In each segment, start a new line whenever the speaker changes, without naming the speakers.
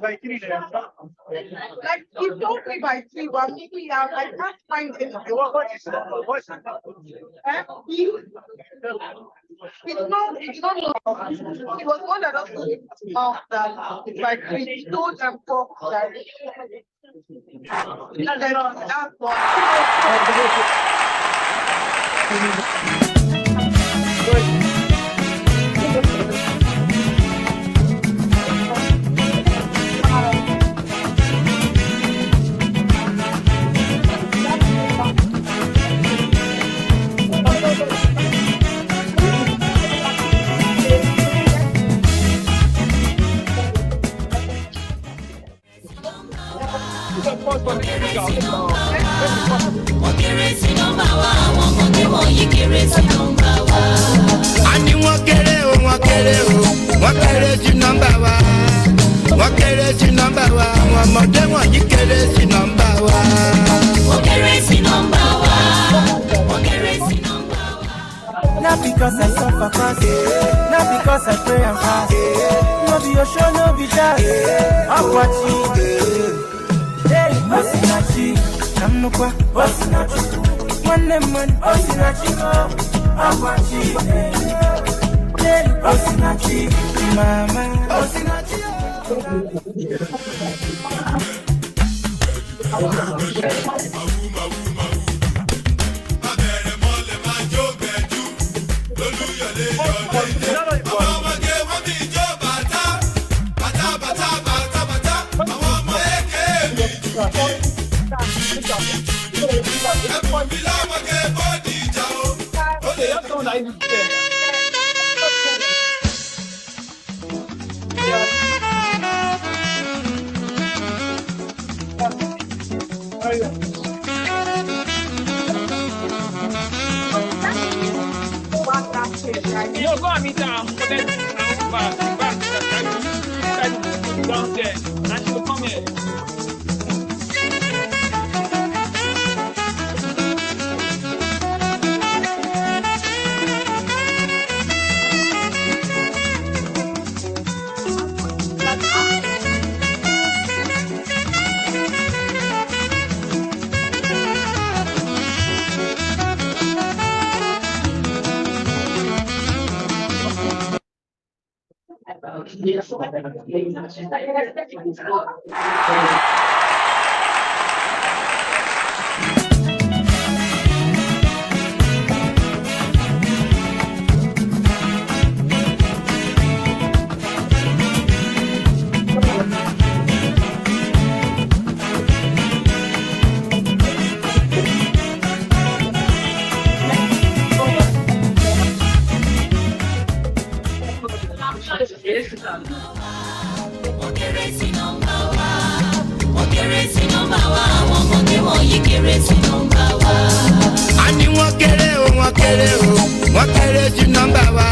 By three.
Like you told me by three, but maybe I can't find anything.
What is what's
Eh? It's not long. It was one that also that by three. He told them four that and then that's one.
wọ́n kéré sí nọ́mbà wa àwọn ọmọdé wọ̀nyí kéré sí nọ́mbà wa. a ní wọ́n kéré o wọ́n kéré o wọ́n kéré sí nọ́mbà wa wọ́n kéré sí nọ́mbà wa àwọn ọmọdé wọ̀nyí kéré sí nọ́mbà wa. wọ́n kéré sí nọ́mbà wa wọ́n kéré sí nọ́mbà wa.
Not because I suffer fast, not because I pray and fast. No be your show, no be that. I'm watching. Hey, Osinachi, I'm no qua, Osinachi. One name, Osinachi, I'm watching. Hey, Osinachi, Mama, Osinachi.
Yo, go and meet her. Downstairs, and she will come here.
wọ́n kéré sí nọ́mbà wa wọ́n kéré sí nọ́mbà wa àwọn ọmọdé wọ̀nyí kéré sí nọ́mbà wa. a ní wọ́n kéré o wọ́n kéré o wọ́n kéré sí nọ́mbà wa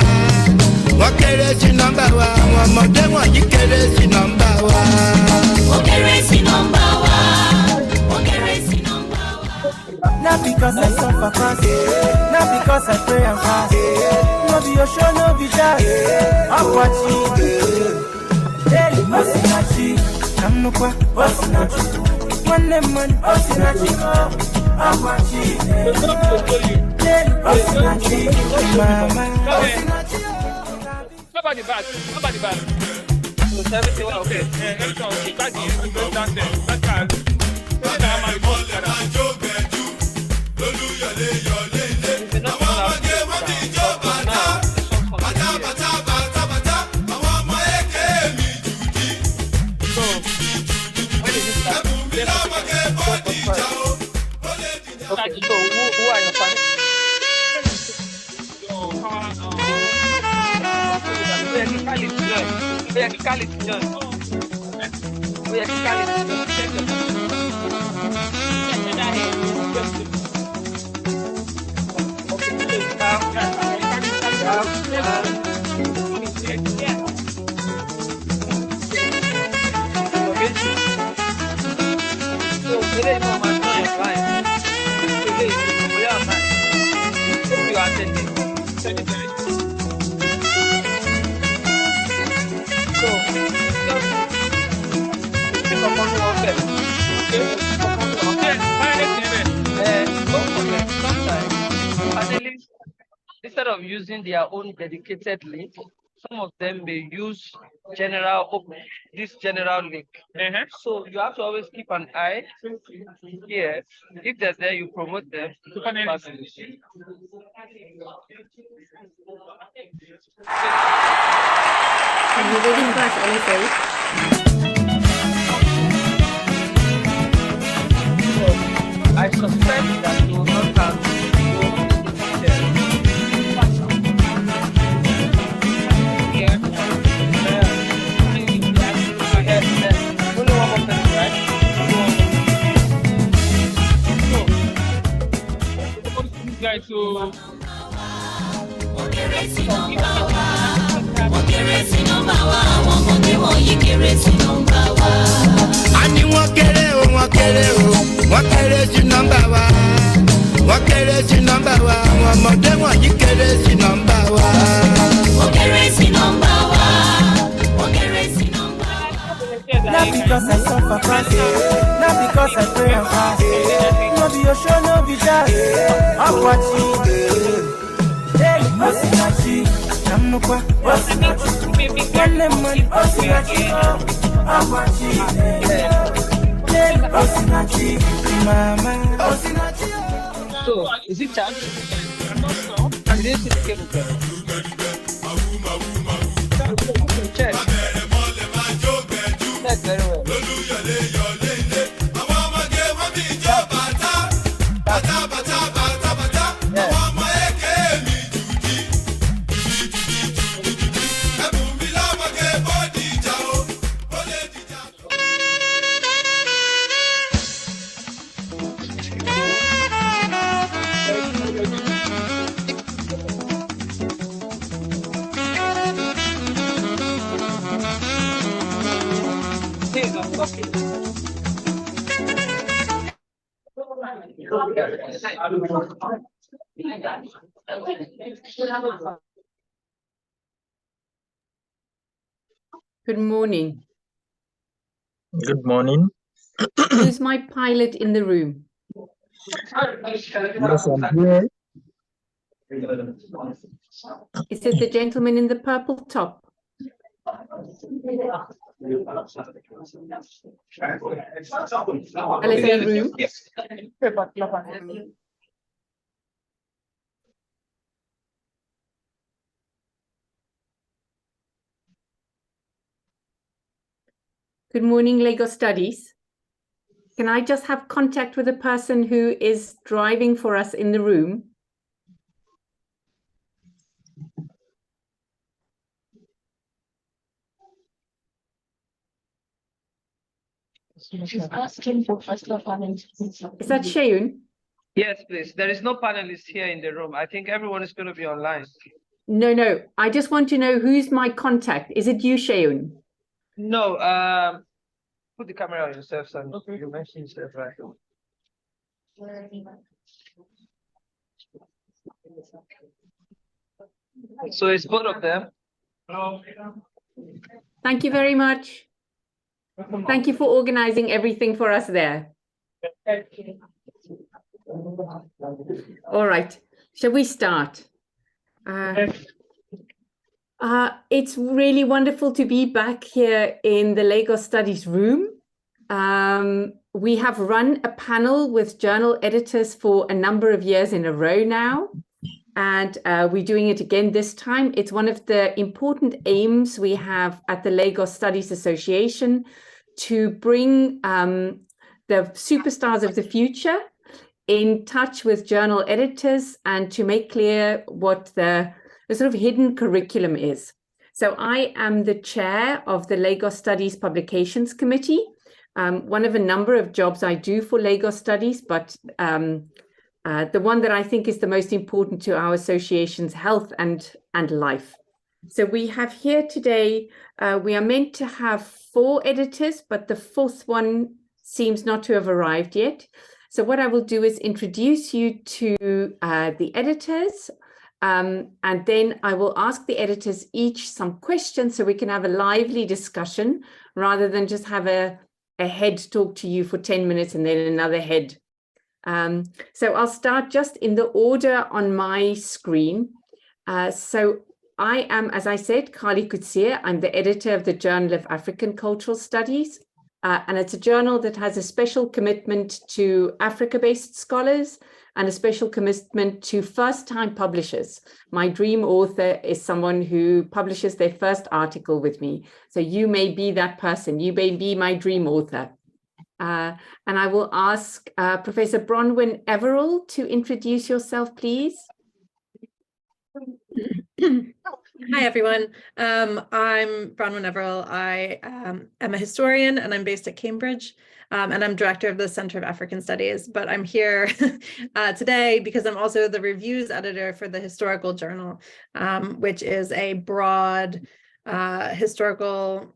wọ́n kéré sí nọ́mbà wa àwọn ọmọdé wọ̀nyí kéré sí nọ́mbà wa. wọ́n kéré sí nọ́mbà wa wọ́n kéré sí nọ́mbà wa.
Not because I suffer fast, not because I pray and fast. No be your show, no be that. I'm watching. Hey, Osinachi, I'm no qua, Osinachi. One name, Osinachi, I'm watching. Hey, Osinachi, Mama, Osinachi.
Nobody bad. Nobody bad. So everything was okay. Everything was okay. Back here, we go down there. That car. Okay, so who are your fans? So Sometimes instead of using their own dedicated link, some of them may use this general link. So you have to always keep an eye here. If they're there, you promote them.
Are you waiting for us, LSA?
I suspect that you will not have only one more time, right? Guys, so
a ní wọ́n kéré o wọ́n kéré sí nọ́mbà wa wọ́n kéré sí nọ́mbà wa àwọn ọmọdé wọ̀nyí kéré sí nọ́mbà wa. Wọ́n kéré sí nọ́mbà wa wọ́n kéré sí nọ́mbà wa.
Not because I suffer fast, not because I pray and fast. No be your show, no be that. I'm watching. Hey, Osinachi, Namukwa, Osinachi. One lemon, Osinachi, I'm watching. Hey, Osinachi, Mama, Osinachi.
So, is it charged? I'm not sure. You didn't see the cable there. Check. Check very well.
Good morning.
Good morning.
Who's my pilot in the room?
Yes, I'm here.
Is it the gentleman in the purple top? LSA room? Good morning, Lego Studies. Can I just have contact with the person who is driving for us in the room?
She's asking for first panelist.
Is that Sheun?
Yes, please. There is no panelist here in the room. I think everyone is going to be online.
No. I just want to know who's my contact. Is it you, Sheun?
No, put the camera on yourself, son. Okay. You mentioned yourself, right? So it's both of them.
Thank you very much. Thank you for organizing everything for us there. All right, shall we start? It's really wonderful to be back here in the Lagos Studies room. We have run a panel with journal editors for a number of years in a row now, and we're doing it again this time. It's one of the important aims we have at the Lagos Studies Association to bring the superstars of the future in touch with journal editors and to make clear what the sort of hidden curriculum is. So I am the chair of the Lagos Studies Publications Committee, one of a number of jobs I do for Lagos Studies, but the one that I think is the most important to our association's health and life. So we have here today, we are meant to have 4 editors, but the 4th one seems not to have arrived yet. So what I will do is introduce you to the editors. And then I will ask the editors each some questions so we can have a lively discussion rather than just have a head talk to you for 10 minutes and then another head. So I'll start just in the order on my screen. So I am, as I said, Kali Kutsia. I'm the editor of the Journal of African Cultural Studies. And it's a journal that has a special commitment to Africa-based scholars and a special commitment to first-time publishers. My dream author is someone who publishes their first article with me. So you may be that person. You may be my dream author. And I will ask Professor Bronwyn Everall to introduce yourself, please.
Hi, everyone. I'm Bronwyn Everall. I am a historian and I'm based at Cambridge. And I'm director of the Center of African Studies, but I'm here today because I'm also the reviews editor for the Historical Journal, which is a broad historical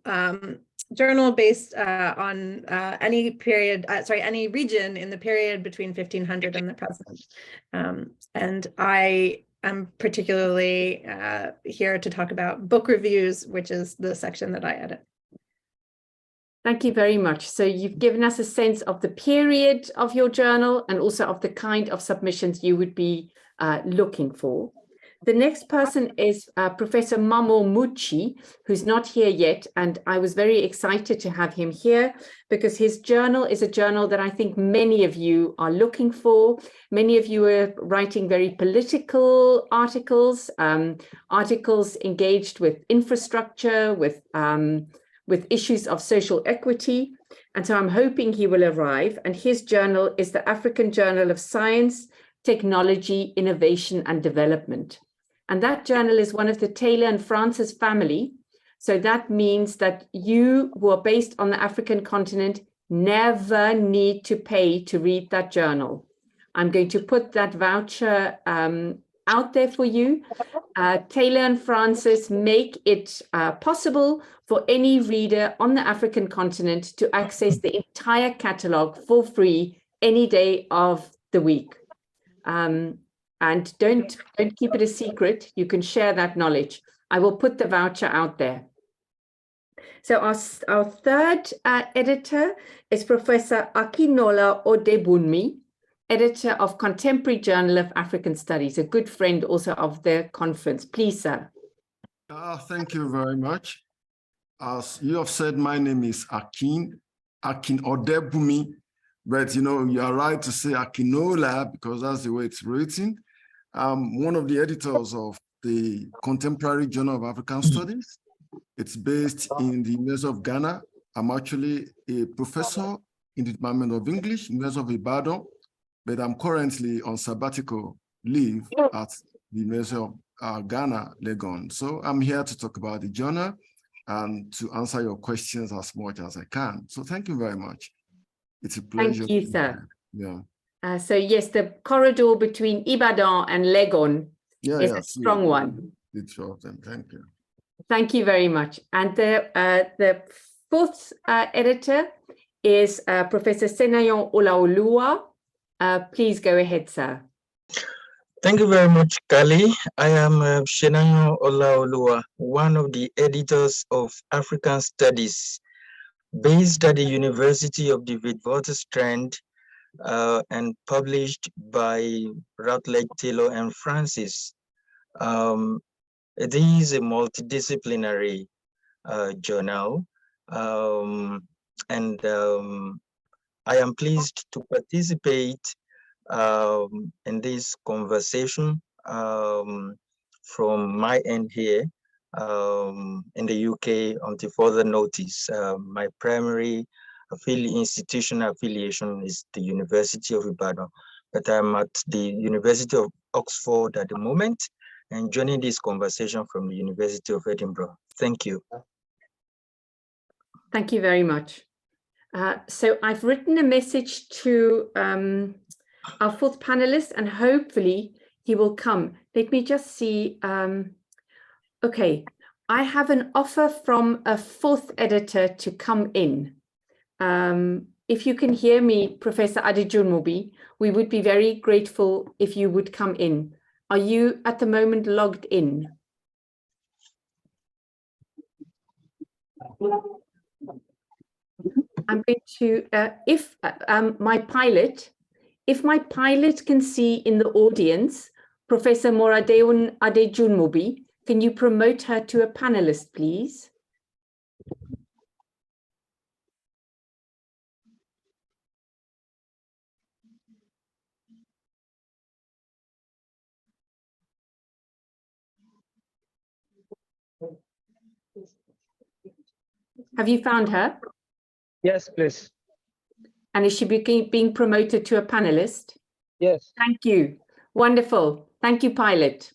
journal based on any period, any region in the period between 1500 and the present. And I'm particularly here to talk about book reviews, which is the section that I edit.
Thank you very much. So you've given us a sense of the period of your journal and also of the kind of submissions you would be looking for. The next person is Professor Mamo Muchi, who's not here yet. And I was very excited to have him here because his journal is a journal that I think many of you are looking for. Many of you are writing very political articles, articles engaged with infrastructure, with issues of social equity. And so I'm hoping he will arrive. And his journal is the African Journal of Science, Technology, Innovation and Development. And that journal is one of the Taylor and Francis family. So that means that you who are based on the African continent never need to pay to read that journal. I'm going to put that voucher out there for you. Taylor and Francis make it possible for any reader on the African continent to access the entire catalogue for free any day of the week. And don't keep it a secret. You can share that knowledge. I will put the voucher out there. So our third editor is Professor Akinola Odebunmi, editor of Contemporary Journal of African Studies, a good friend also of the conference. Please, sir.
Thank you very much. As you have said, my name is Akin Odebunmi, but you are right to say Akinola because that's the way it's written. I'm one of the editors of the Contemporary Journal of African Studies. It's based in the University of Ghana. I'm actually a professor in the Department of English, University of Ibadan, but I'm currently on sabbatical leave at the University of Ghana, Legon. So I'm here to talk about the journal and to answer your questions as much as I can. So thank you very much. It's a pleasure.
Thank you, sir.
Yeah.
So yes, the corridor between Ibadan and Legon is a strong one.
It's of them. Thank you.
Thank you very much. And the fourth editor is Professor Senayon Olaoluwa. Please go ahead, sir.
Thank you very much, Kali. I am Senayon Olaoluwa, one of the editors of African Studies, based at the University of the Witwatersrand, and published by Routledge, Taylor and Francis. It is a multidisciplinary journal, and I am pleased to participate in this conversation from my end here in the UK until further notice. My primary institutional affiliation is the University of Ibadan, but I'm at the University of Oxford at the moment and joining this conversation from the University of Edinburgh. Thank you.
Thank you very much. So I've written a message to our fourth panelist and hopefully he will come. Let me just see. Okay, I have an offer from a fourth editor to come in. If you can hear me, Professor Adejunmobi, we would be very grateful if you would come in. Are you at the moment logged in? I'm going to, if my pilot can see in the audience, Professor Moradeun Adejunmobi, can you promote her to a panelist, please? Have you found her?
Yes, please.
And is she being promoted to a panelist?
Yes.
Thank you. Wonderful. Thank you, pilot.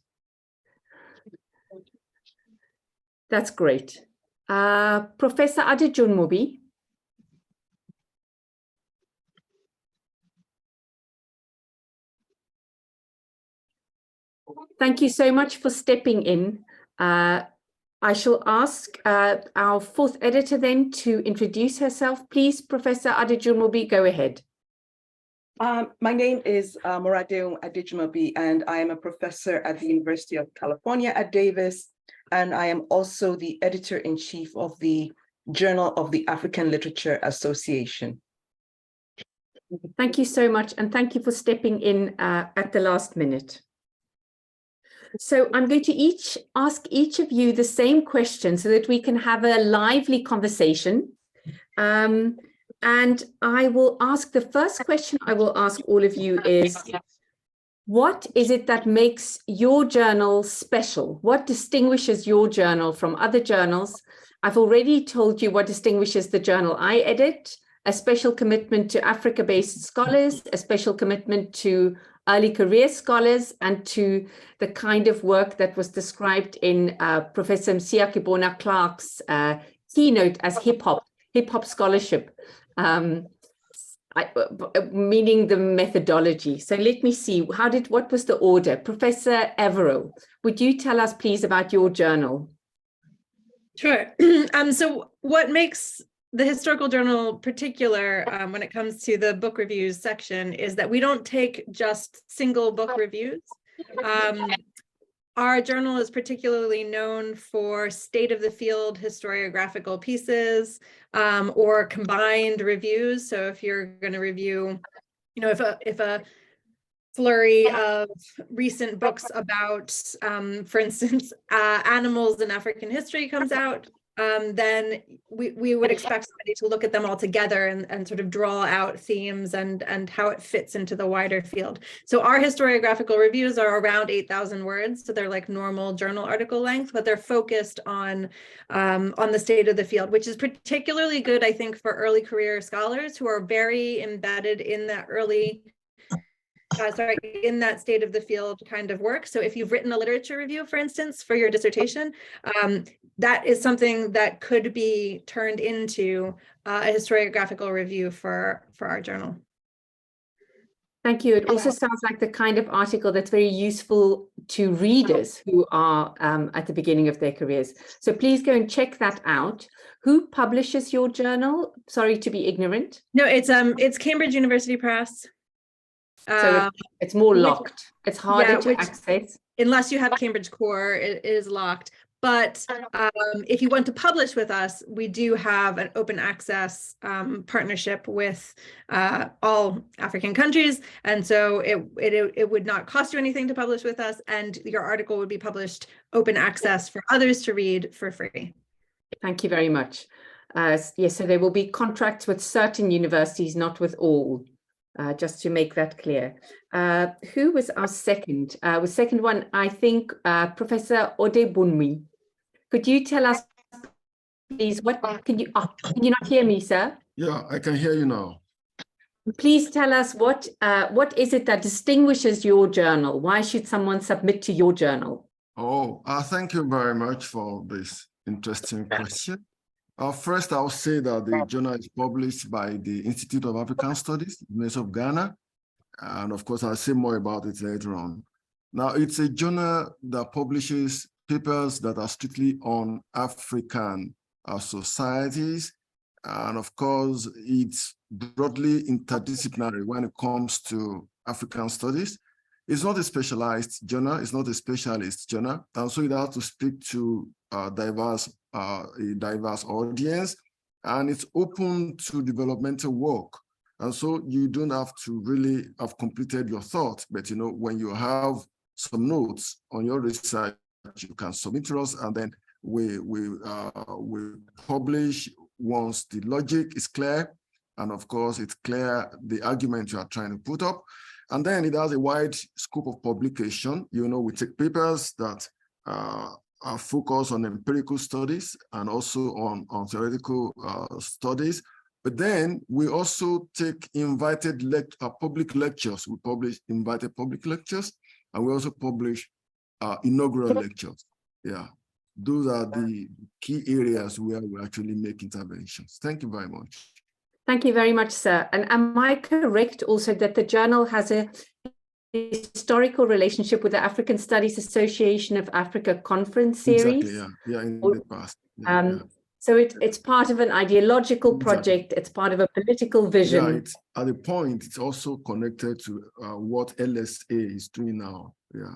That's great. Professor Adejunmobi. Thank you so much for stepping in. I shall ask our fourth editor then to introduce herself. Please, Professor Adejunmobi, go ahead.
My name is Moradeun Adejunmobi, and I am a professor at the University of California at Davis, and I am also the editor-in-chief of the Journal of the African Literature Association.
Thank you so much, and thank you for stepping in at the last minute. So I'm going to ask each of you the same question so that we can have a lively conversation. And I will ask, the first question I will ask all of you is, what is it that makes your journal special? What distinguishes your journal from other journals? I've already told you what distinguishes the journal I edit: a special commitment to Africa-based scholars, a special commitment to early career scholars, and to the kind of work that was described in Professor Msiakibona Clark's keynote as hip-hop scholarship, meaning the methodology. So let me see, what was the order? Professor Evero, would you tell us please about your journal?
Sure. So what makes the historical journal particular when it comes to the book reviews section is that we don't take just single book reviews. Our journal is particularly known for state-of-the-field historiographical pieces or combined reviews. So if you're going to review, if a flurry of recent books about, for instance, animals in African history comes out, then we would expect somebody to look at them all together and sort of draw out themes and how it fits into the wider field. So our historiographical reviews are around 8,000 words, so they're like normal journal article length, but they're focused on the state of the field, which is particularly good, I think, for early career scholars who are very embedded in that in that state of the field kind of work. So if you've written a literature review, for instance, for your dissertation, that is something that could be turned into a historiographical review for our journal.
Thank you. It also sounds like the kind of article that's very useful to readers who are at the beginning of their careers. So please go and check that out. Who publishes your journal? Sorry to be ignorant.
No, it's Cambridge University Press.
So it's more locked. It's harder to access.
Unless you have Cambridge Core, it is locked. But if you want to publish with us, we do have an open access partnership with all African countries. And so it would not cost you anything to publish with us, and your article would be published open access for others to read for free.
Thank you very much. Yes, so there will be contracts with certain universities, not with all. Just to make that clear. Who was our second? The second one, I think, Professor Odebunmi. Could you tell us, please, can you not hear me, sir?
Yeah, I can hear you now.
Please tell us what is it that distinguishes your journal? Why should someone submit to your journal?
Oh, thank you very much for this interesting question. First, I'll say that the journal is published by the Institute of African Studies, University of Ghana. And of course, I'll say more about it later on. Now, it's a journal that publishes papers that are strictly on African societies. And of course, it's broadly interdisciplinary when it comes to African studies. It's not a specialized journal. It's not a specialist journal. And so it has to speak to a diverse audience, and it's open to developmental work. And so you don't have to really have completed your thought, but when you have some notes on your research, you can submit to us, and then we publish once the logic is clear, and of course it's clear the argument you are trying to put up. And then it has a wide scope of publication. We take papers that are focused on empirical studies and also on theoretical studies. But then we also take invited public lectures. We publish invited public lectures, and we also publish inaugural lectures. Yeah, those are the key areas where we actually make interventions. Thank you very much.
Thank you very much, sir. And am I correct also that the journal has a historical relationship with the African Studies Association of Africa conference series?
Exactly, yeah, in the past. Yeah.
So it's part of an ideological project. It's part of a political vision.
Yeah, it's at the point, it's also connected to what LSA is doing now. Yeah.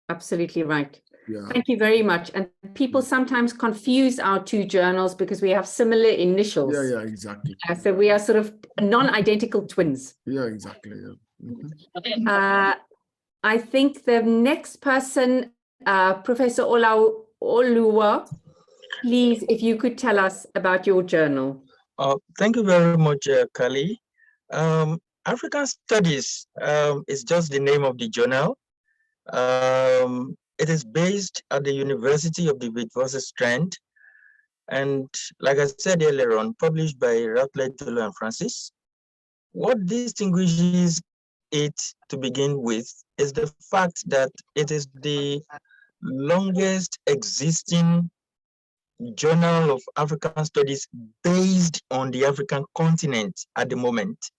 Absolutely right.
Yeah.
Thank you very much. And people sometimes confuse our two journals because we have similar initials.
Yeah, exactly.
So we are sort of non-identical twins.
Yeah, exactly. Yeah. Mm-hmm.
I think the next person, Professor Oluwa, please, if you could tell us about your journal.
Thank you very much, Kali. African Studies is just the name of the journal. It is based at the University of the Witwatersrand, and like I said earlier on, published by Routledge, Tolu and Francis. What distinguishes it to begin with is the fact that it is the longest existing journal of African studies based on the African continent at the moment.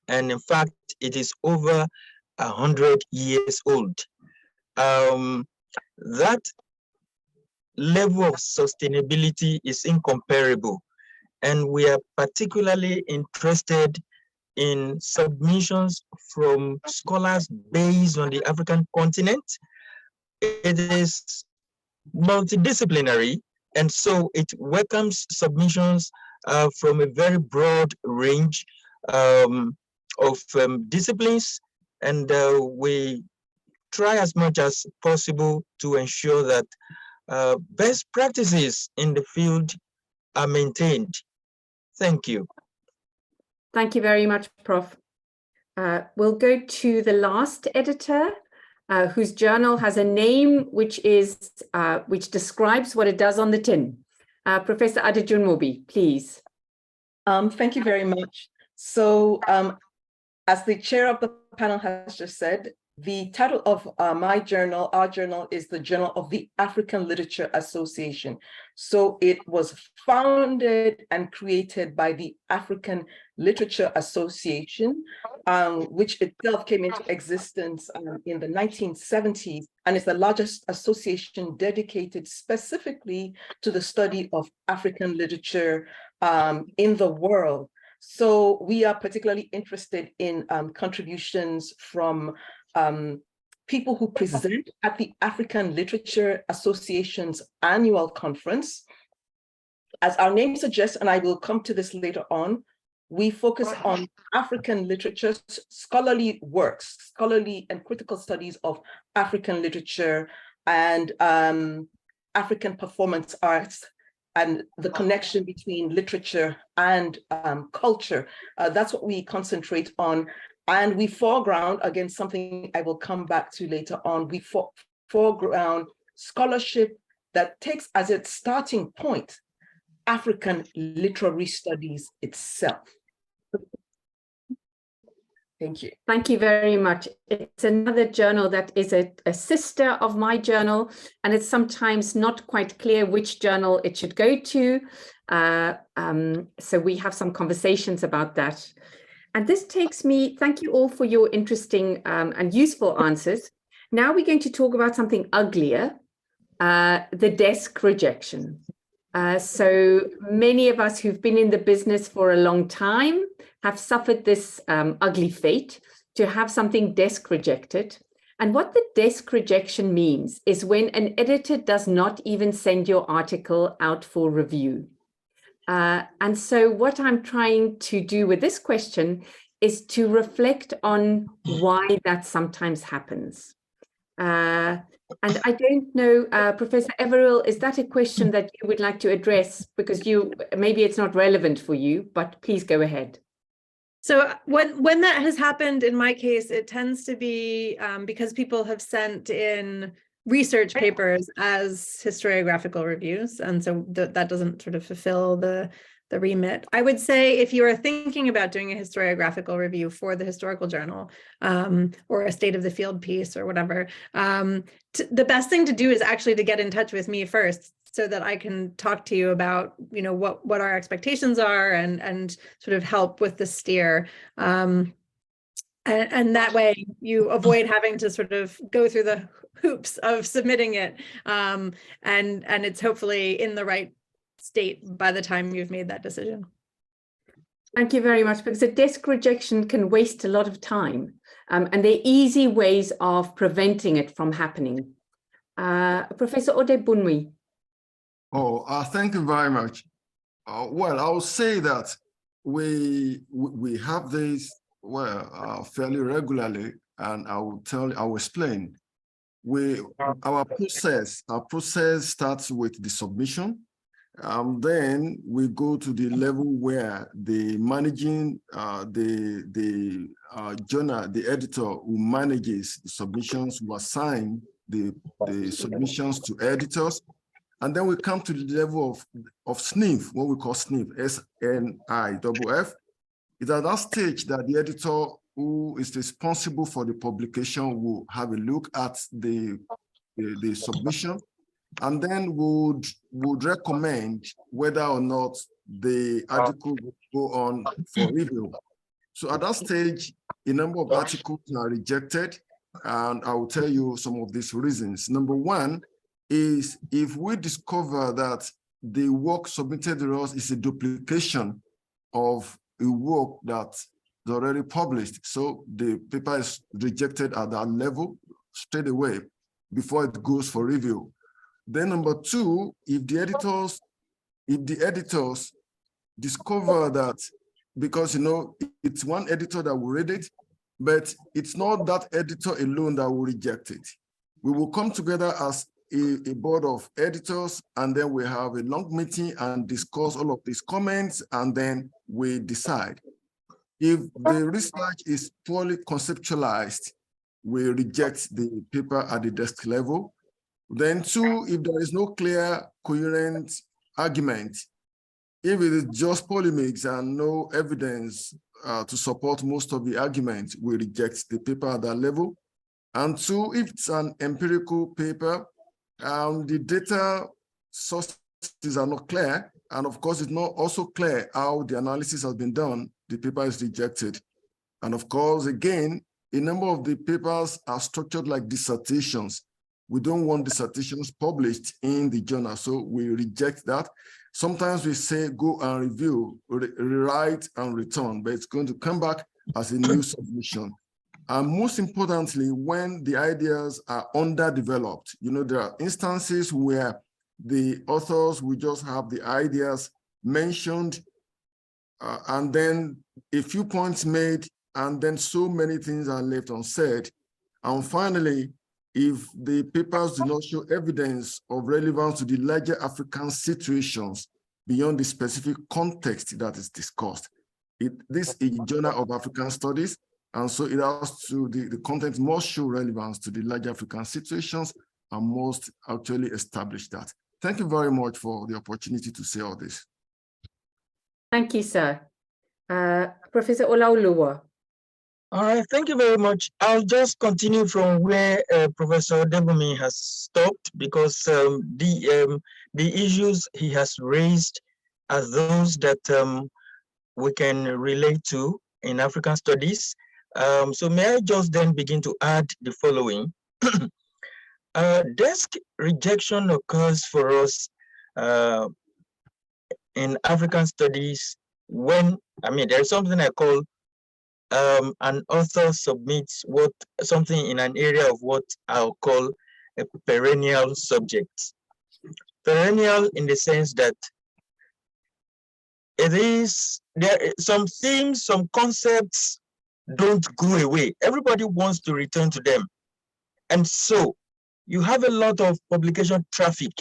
And in fact, it is over 100 years old. That level of sustainability is incomparable. And we are particularly interested in submissions from scholars based on the African continent. It is multidisciplinary, and so it welcomes submissions from a very broad range of disciplines, and we try as much as possible to ensure that best practices in the field are maintained. Thank you.
Thank you very much, Prof. We'll go to the last editor, whose journal has a name which describes what it does on the tin. Professor Adejunmobi, please.
Thank you very much. So, as the chair of the panel has just said, the title of our journal is the Journal of the African Literature Association. So it was founded and created by the African Literature Association, which itself came into existence in the 1970s, and is the largest association dedicated specifically to the study of African literature in the world. So we are particularly interested in contributions from people who present at the African Literature Association's annual conference. As our name suggests, and I will come to this later on, we focus on African literature, scholarly works, scholarly and critical studies of African literature and African performance arts, and the connection between literature and culture. That's what we concentrate on. And we foreground, again, something I will come back to later on, we foreground scholarship that takes as its starting point African literary studies itself. Thank you.
Thank you very much. It's another journal that is a sister of my journal, and it's sometimes not quite clear which journal it should go to. So we have some conversations about that. And this takes me, thank you all for your interesting and useful answers. Now we're going to talk about something uglier, the desk rejection. So many of us who've been in the business for a long time have suffered this ugly fate to have something desk rejected. And what the desk rejection means is when an editor does not even send your article out for review. And so what I'm trying to do with this question is to reflect on why that sometimes happens. And I don't know, Professor Everill, is that a question that you would like to address? Because maybe it's not relevant for you, but please go ahead.
So when that has happened, in my case, it tends to be because people have sent in research papers as historiographical reviews, and so that doesn't sort of fulfill the remit. I would say if you are thinking about doing a historiographical review for the historical journal or a state of the field piece or whatever, the best thing to do is actually to get in touch with me first, so that I can talk to you about, what our expectations are and sort of help with the steer. And that way you avoid having to sort of go through the hoops of submitting it. And it's hopefully in the right state by the time you've made that decision.
Thank you very much, because a desk rejection can waste a lot of time, and there are easy ways of preventing it from happening. Professor Odebunmi.
Oh, thank you very much. Well, I will say that we have this fairly regularly, and I will explain. Our process starts with the submission. Then we go to the level where the managing the journal, the editor who manages the submissions, will assign the submissions to editors. And then we come to the level of SNIF, what we call SNIF, S-N-I-F-F. It's at that stage that the editor who is responsible for the publication will have a look at the submission, and then would recommend whether or not the article will go on for review. So at that stage, a number of articles are rejected, and I will tell you some of these reasons. Number one is if we discover that the work submitted to us is a duplication of a work that's already published. So the paper is rejected at that level straight away before it goes for review. Then number two, if the editors discover that, because it's one editor that will read it, but it's not that editor alone that will reject it. We will come together as a board of editors, and then we have a long meeting and discuss all of these comments, and then we decide. If the research is poorly conceptualized, we reject the paper at the desk level. Then two, if there is no clear, coherent argument, if it is just polemics and no evidence to support most of the arguments, we reject the paper at that level. And two, if it's an empirical paper, the data sources are not clear, and of course it's not also clear how the analysis has been done, the paper is rejected. And of course, again, a number of the papers are structured like dissertations. We don't want dissertations published in the journal, so we reject that. Sometimes we say go and review, rewrite and return, but it's going to come back as a new submission. And most importantly, when the ideas are underdeveloped, there are instances where the authors will just have the ideas mentioned, and then a few points made, and then so many things are left unsaid. And finally, if the papers do not show evidence of relevance to the larger African situations beyond the specific context that is discussed, this is a journal of African studies, and so it has to, the content must show relevance to the larger African situations and must actually establish that. Thank you very much for the opportunity to say all this.
Thank you, sir. Professor Olaoluwa.
All right, thank you very much. I'll just continue from where Professor Odebunmi has stopped, because the issues he has raised are those that we can relate to in African studies. So may I just then begin to add the following. Desk rejection occurs for us in African studies when, there's something I call an author submits something in an area of what I'll call a perennial subject. Perennial in the sense that some themes, some concepts don't go away. Everybody wants to return to them. And so you have a lot of publication traffic.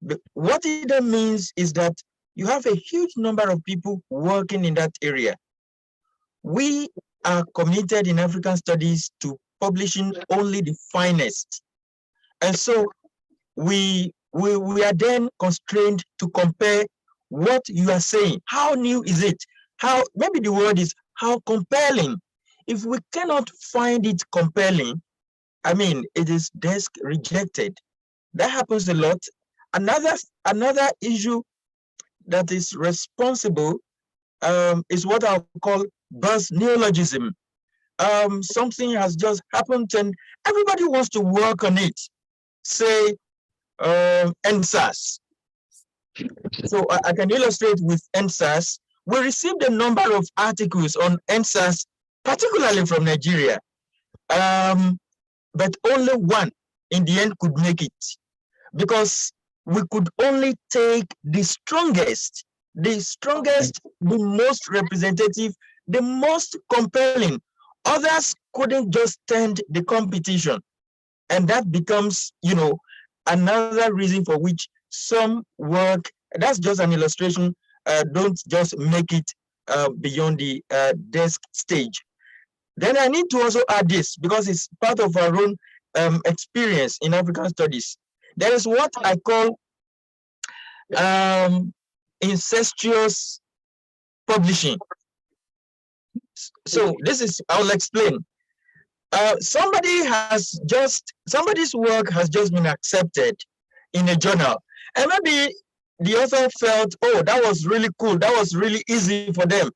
But what it then means is that you have a huge number of people working in that area. We are committed in African studies to publishing only the finest. And so we are then constrained to compare what you are saying. How new is it? Maybe the word is how compelling. If we cannot find it compelling, I mean, it is desk rejected. That happens a lot. Another issue that is responsible is what I'll call buzz neologism. Something has just happened and everybody wants to work on it. Say NSAS. So I can illustrate with NSAS. We received a number of articles on NSAS, particularly from Nigeria, but only one in the end could make it, because we could only take the strongest, the most representative, the most compelling. Others couldn't just stand the competition. And that becomes, another reason for which some work, that's just an illustration, don't just make it beyond the desk stage. Then I need to also add this, because it's part of our own experience in African studies. There is what I call incestuous publishing. So I'll explain. Somebody's work has just been accepted in a journal, and maybe the author felt, oh, that was really cool, that was really easy for them.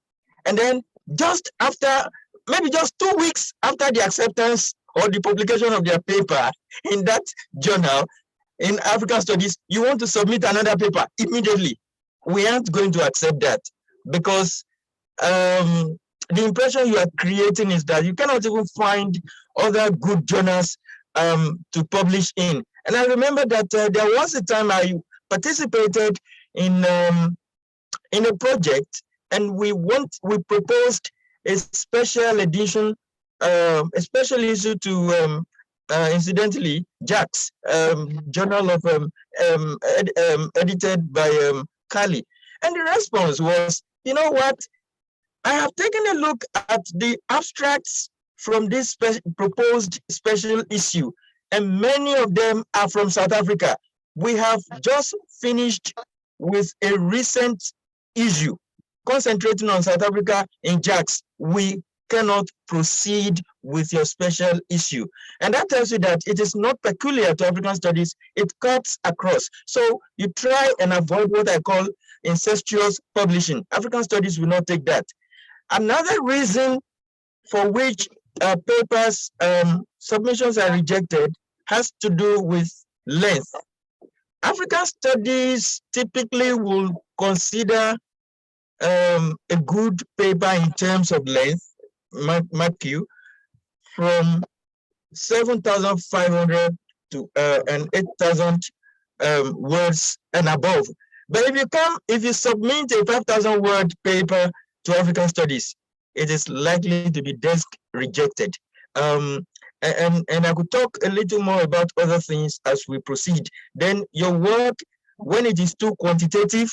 And then just 2 weeks after the acceptance or the publication of their paper in that journal in African studies, you want to submit another paper immediately. We aren't going to accept that, because the impression you are creating is that you cannot even find other good journals to publish in. And I remember that there was a time I participated in a project, and we proposed a special edition, a special issue to incidentally JAX, journal of edited by Kali. And the response was, you know what? I have taken a look at the abstracts from this proposed special issue, and many of them are from South Africa. We have just finished with a recent issue concentrating on South Africa in JAX. We cannot proceed with your special issue. And that tells you that it is not peculiar to African studies, it cuts across. So you try and avoid what I call incestuous publishing. African studies will not take that. Another reason for which papers submissions are rejected has to do with length. African studies typically will consider a good paper in terms of length, mark you, from 7,500 to and 8,000 words and above. But if you submit a 5,000 word paper to African studies, it is likely to be desk rejected. And I could talk a little more about other things as we proceed. Then your work, when it is too quantitative,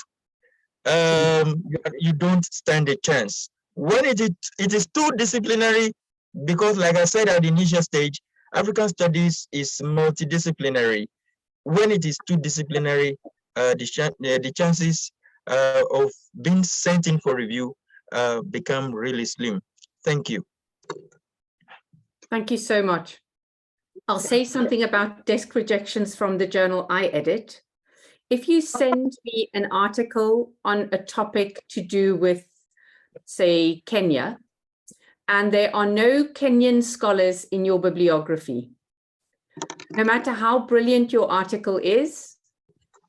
you don't stand a chance. When it is too disciplinary, because like I said at the initial stage, African studies is multidisciplinary. When it is too disciplinary, the chances of being sent in for review become really slim. Thank you.
Thank you so much. I'll say something about desk rejections from the journal I edit. If you send me an article on a topic to do with, say, Kenya, and there are no Kenyan scholars in your bibliography, no matter how brilliant your article is,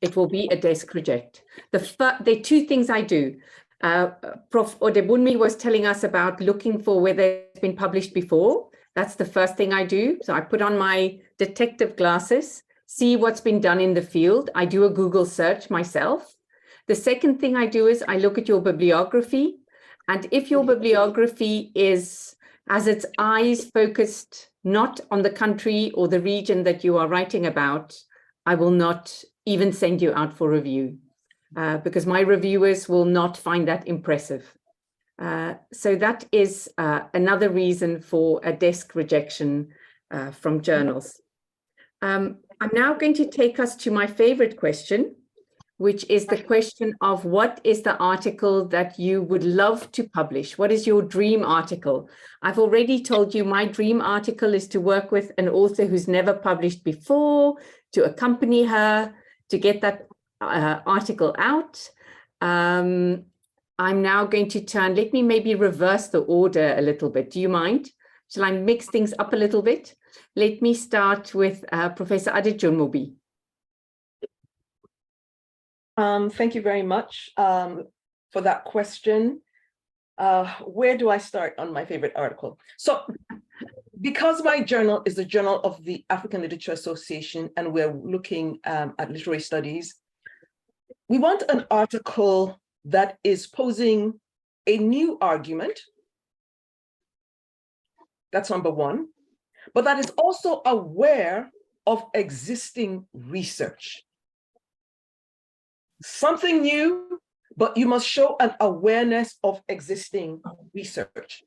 it will be a desk reject. There are two things I do. Prof. Odebunmi was telling us about looking for whether it's been published before. That's the first thing I do. So I put on my detective glasses, see what's been done in the field. I do a Google search myself. The second thing I do is I look at your bibliography. And if your bibliography has its eyes focused not on the country or the region that you are writing about, I will not even send you out for review because my reviewers will not find that impressive. So that is another reason for a desk rejection from journals. I'm now going to take us to my favorite question, which is the question of what is the article that you would love to publish? What is your dream article? I've already told you my dream article is to work with an author who's never published before, to accompany her, to get that article out. I'm now going to turn, let me maybe reverse the order a little bit. Do you mind? Shall I mix things up a little bit? Let me start with Professor Adejunmobi.
Thank you very much for that question. Where do I start on my favorite article? So, because my journal is the Journal of the African Literature Association, and we're looking at literary studies, we want an article that is posing a new argument. That's number one, but that is also aware of existing research. Something new, but you must show an awareness of existing research.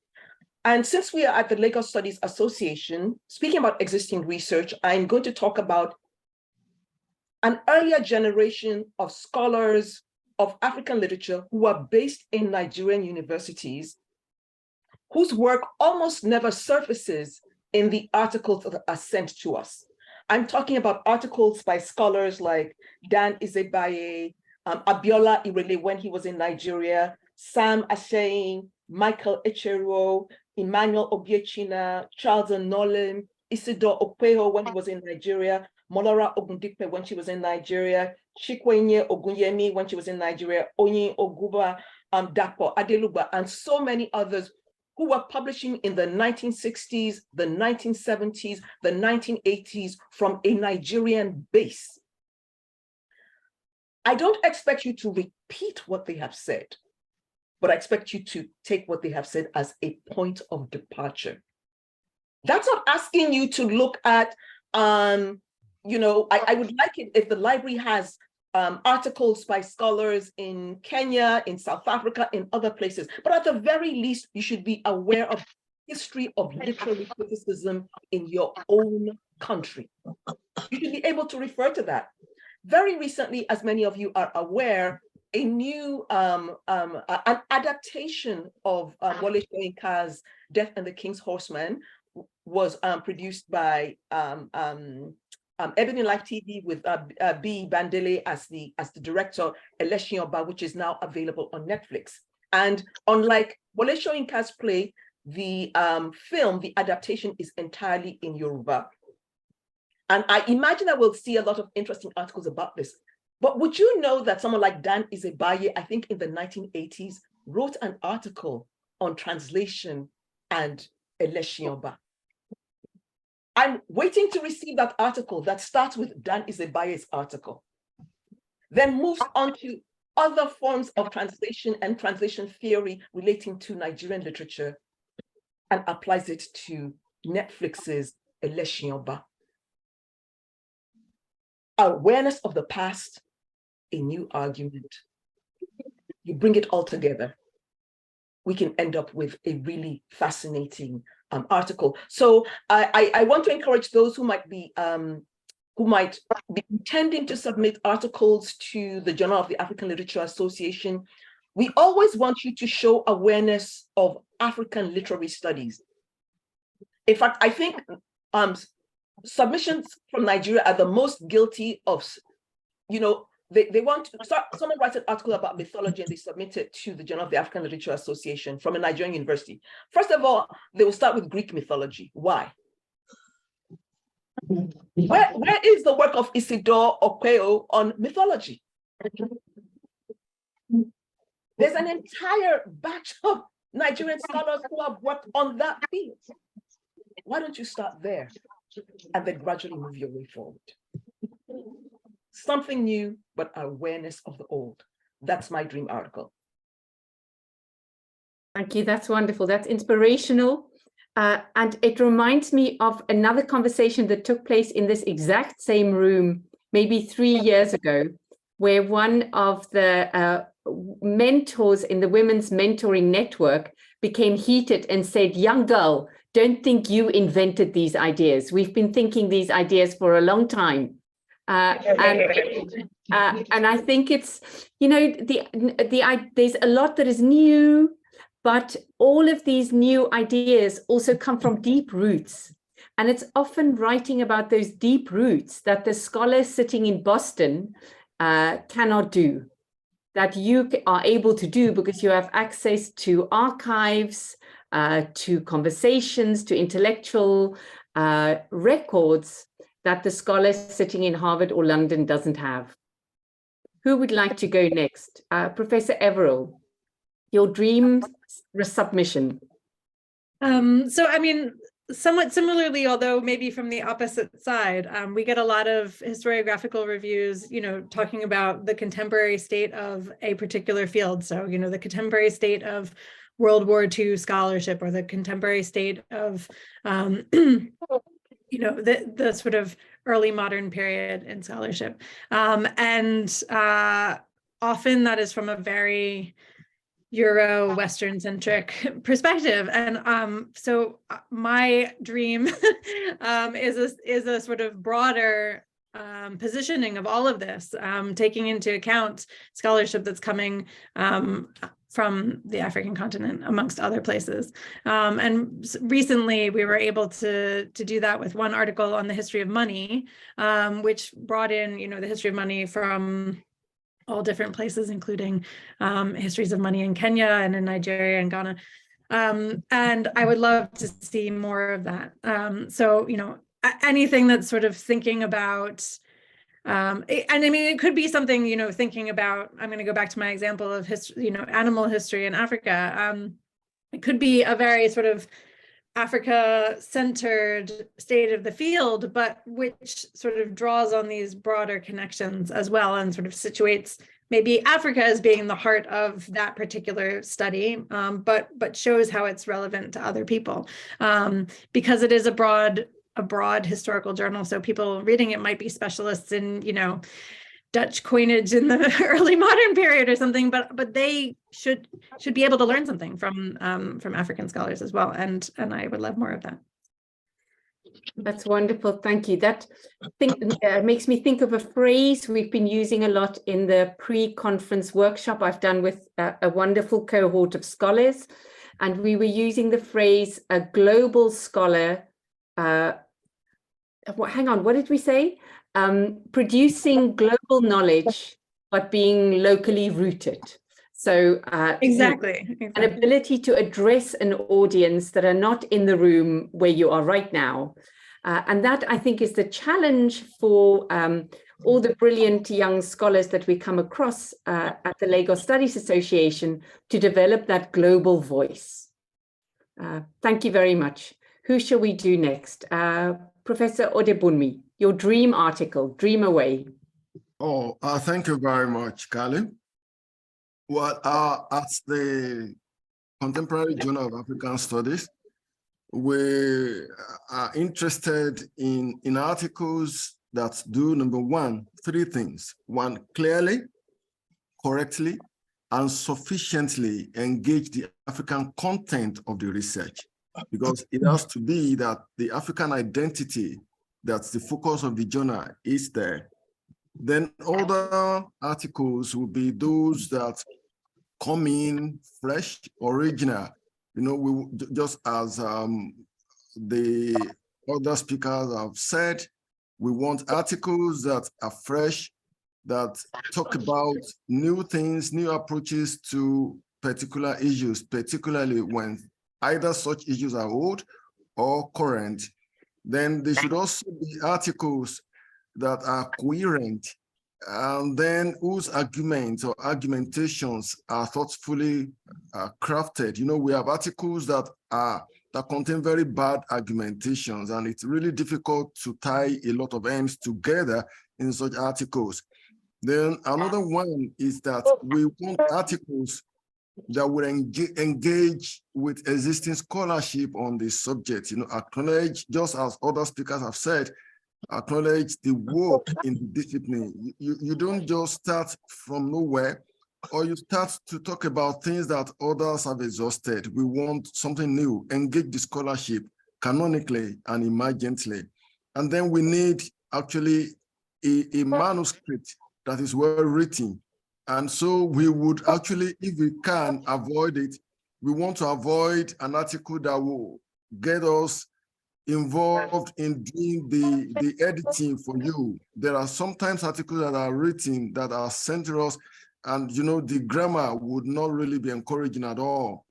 And since we are at the Lagos Studies Association, speaking about existing research, I'm going to talk about an earlier generation of scholars of African literature who are based in Nigerian universities, whose work almost never surfaces in the articles that are sent to us. I'm talking about articles by scholars like Dan Izebaye, Abiola Irele when he was in Nigeria, Sam Ashain, Michael Echeruo, Emmanuel Obiechina, Charles Nolim, Isidore Okpeho when he was in Nigeria, Molara Ogundipe when she was in Nigeria, Chikwenye Ogunyemi when she was in Nigeria, Onyin Oguba, Dapo Adeluba, and so many others who were publishing in the 1960s, the 1970s, the 1980s from a Nigerian base. I don't expect you to repeat what they have said, but I expect you to take what they have said as a point of departure. That's not asking you to look at, I would like it if the library has articles by scholars in Kenya, in South Africa, in other places, but at the very least, you should be aware of the history of literary criticism in your own country. You should be able to refer to that. Very recently, as many of you are aware, a new an adaptation of Wole Soyinka's Death and the King's Horseman was produced by Ebony Life TV with B. Bandele as the director, Eleshi Oba, which is now available on Netflix. And unlike Wole Soyinka's play, the film, the adaptation is entirely in Yoruba. And I imagine that we'll see a lot of interesting articles about this. But would you know that someone like Dan Izebaye, I think in the 1980s, wrote an article on translation and Eleshi Oba? I'm waiting to receive that article that starts with Dan Izebaye's article, then moves on to other forms of translation and translation theory relating to Nigerian literature and applies it to Netflix's Eleshi Oba. Awareness of the past, a new argument. You bring it all together, we can end up with a really fascinating article. So I want to encourage those who might be intending to submit articles to the Journal of the African Literature Association. We always want you to show awareness of African literary studies. In fact, I think submissions from Nigeria are the most guilty of, they want to start, someone writes an article about mythology and they submit it to the Journal of the African Literature Association from a Nigerian university. First of all, they will start with Greek mythology. Why? Where is the work of Isidore Okpeho on mythology? There's an an entire batch of Nigerian scholars who have worked on that field. Why don't you start there and then gradually move your way forward? Something new, but awareness of the old. That's my dream article.
Thank you. That's wonderful. That's inspirational. And it reminds me of another conversation that took place in this exact same room, maybe 3 years ago, where one of the mentors in the Women's Mentoring Network became heated and said, "Young girl, don't think you invented these ideas. We've been thinking these ideas for a long time." And I think it's, you know, there's a lot that is new, but all of these new ideas also come from deep roots. And it's often writing about those deep roots that the scholar sitting in Boston cannot do, that you are able to do because you have access to archives, to conversations, to intellectual records that the scholar sitting in Harvard or London doesn't have. Who would like to go next? Professor Everill, your dream resubmission.
So, I mean, somewhat similarly, although maybe from the opposite side, we get a lot of historiographical reviews, you know, talking about the contemporary state of a particular field. So, you know, the contemporary state of World War II scholarship, or the contemporary state of, you know, the sort of early modern period in scholarship. And often that is from a very Euro Western centric perspective. And so my dream is a sort of broader positioning of all of this, taking into account scholarship that's coming from the African continent, amongst other places. And recently we were able to do that with one article on the history of money, which brought in, you know, the history of money from all different places, including histories of money in Kenya and in Nigeria and Ghana. And I would love to see more of that. So, you know, anything that's sort of thinking about, and I mean, it could be something, you know, thinking about, I'm going to go back to my example of history, you know, animal history in Africa. It could be a very sort of Africa-centered state of the field, but which sort of draws on these broader connections as well, and sort of situates maybe Africa as being the heart of that particular study, but shows how it's relevant to other people, because it is a broad historical journal. So people reading it might be specialists in, you know, Dutch coinage in the early modern period or something, but they should be able to learn something from African scholars as well, and I would love more of that.
That's wonderful, thank you. That makes me think of a phrase we've been using a lot in the pre-conference workshop I've done with a wonderful cohort of scholars, and we were using the phrase a global scholar. Hang on, what did we say? Producing global knowledge, but being locally rooted. So
exactly.
An ability to address an audience that are not in the room where you are right now. And that, I think, is the challenge for all the brilliant young scholars that we come across at the Lagos Studies Association, to develop that global voice. Thank you very much. Who shall we do next? Professor Odebunmi, your dream article, dream away.
Oh, thank you very much, Kali. Well, at the Contemporary Journal of African Studies, we are interested in articles that do, number one, three things. One, clearly, correctly, and sufficiently engage the African content of the research, because it has to be that the African identity, that's the focus of the journal, is there. Then other articles will be those that come in fresh, original. You know, we just as the other speakers have said, we want articles that are fresh, that talk about new things, new approaches to particular issues, particularly when either such issues are old or current. Then there should also be articles that are coherent and then whose arguments or argumentations are thoughtfully crafted. You know, we have articles that contain very bad argumentations, and it's really difficult to tie a lot of ends together in such articles. Then another one is that we want articles that will engage with existing scholarship on this subject, you know, acknowledge, just as other speakers have said, acknowledge the work in the discipline. You don't just start from nowhere, or you start to talk about things that others have exhausted. We want something new, engage the scholarship canonically and emergently. And then we need actually a manuscript that is well written. And so we would actually, if we can avoid it, we want to avoid an article that will get us involved in doing the editing for you. There are sometimes articles that are written that are sent to us, and you know, the grammar would not really be encouraging at all.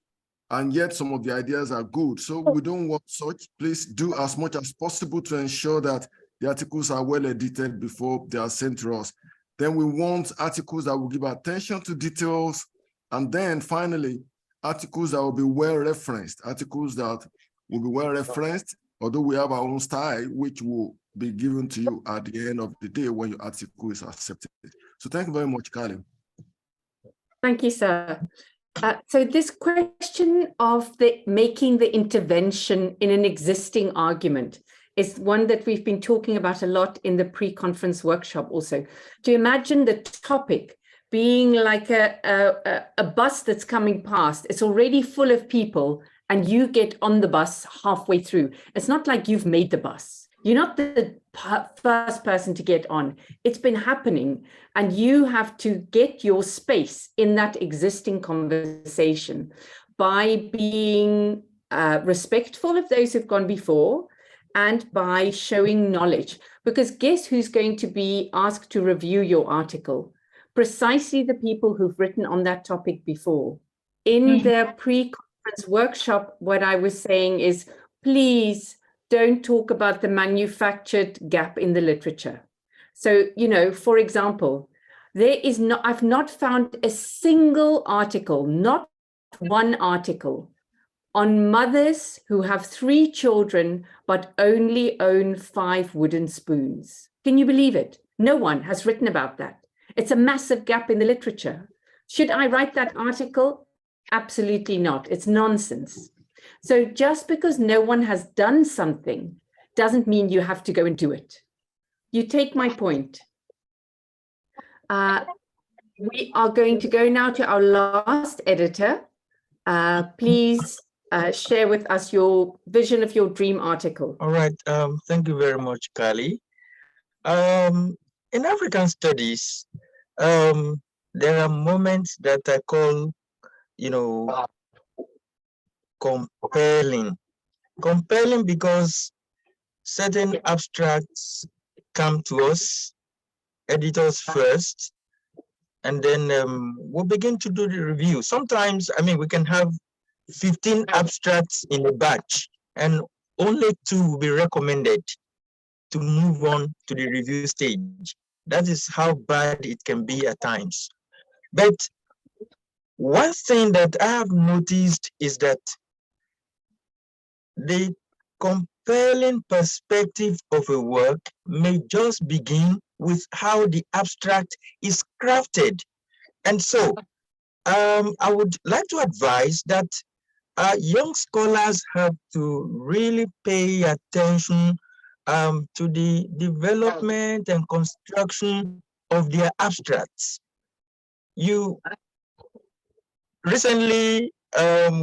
And yet some of the ideas are good. So we don't want such. Please do as much as possible to ensure that the articles are well edited before they are sent to us. Then we want articles that will give attention to details. And then finally, articles that will be well referenced, articles that will be well referenced, although we have our own style, which will be given to you at the end of the day when your article is accepted. So thank you very much, Kali.
Thank you, sir. So this question of making the intervention in an existing argument is one that we've been talking about a lot in the pre-conference workshop also. To imagine the topic being like a bus that's coming past, it's already full of people and you get on the bus halfway through. It's not like you've made the bus. You're not the first person to get on. It's been happening, and you have to get your space in that existing conversation by being respectful of those who've gone before and by showing knowledge. Because guess who's going to be asked to review your article? Precisely the people who've written on that topic before. In the pre-conference workshop, what I was saying is, please don't talk about the manufactured gap in the literature. So, you know, for example, I've not found a single article, not one article, on mothers who have 3 children but only own 5 wooden spoons. Can you believe it? No one has written about that. It's a massive gap in the literature. Should I write that article? Absolutely not. It's nonsense. So just because no one has done something doesn't mean you have to go and do it. You take my point. We are going to go now to our last editor. Please share with us your vision of your dream article.
All right. Thank you very much, Kali. In African studies, there are moments that I call, you know, compelling. Compelling because certain abstracts come to us, editors first, and then we'll begin to do the review. Sometimes, I mean, we can have 15 abstracts in a batch, and only 2 will be recommended to move on to the review stage. That is how bad it can be at times. But one thing that I have noticed is that the compelling perspective of a work may just begin with how the abstract is crafted. And so I would like to advise that young scholars have to really pay attention to the development and construction of their abstracts. Recently,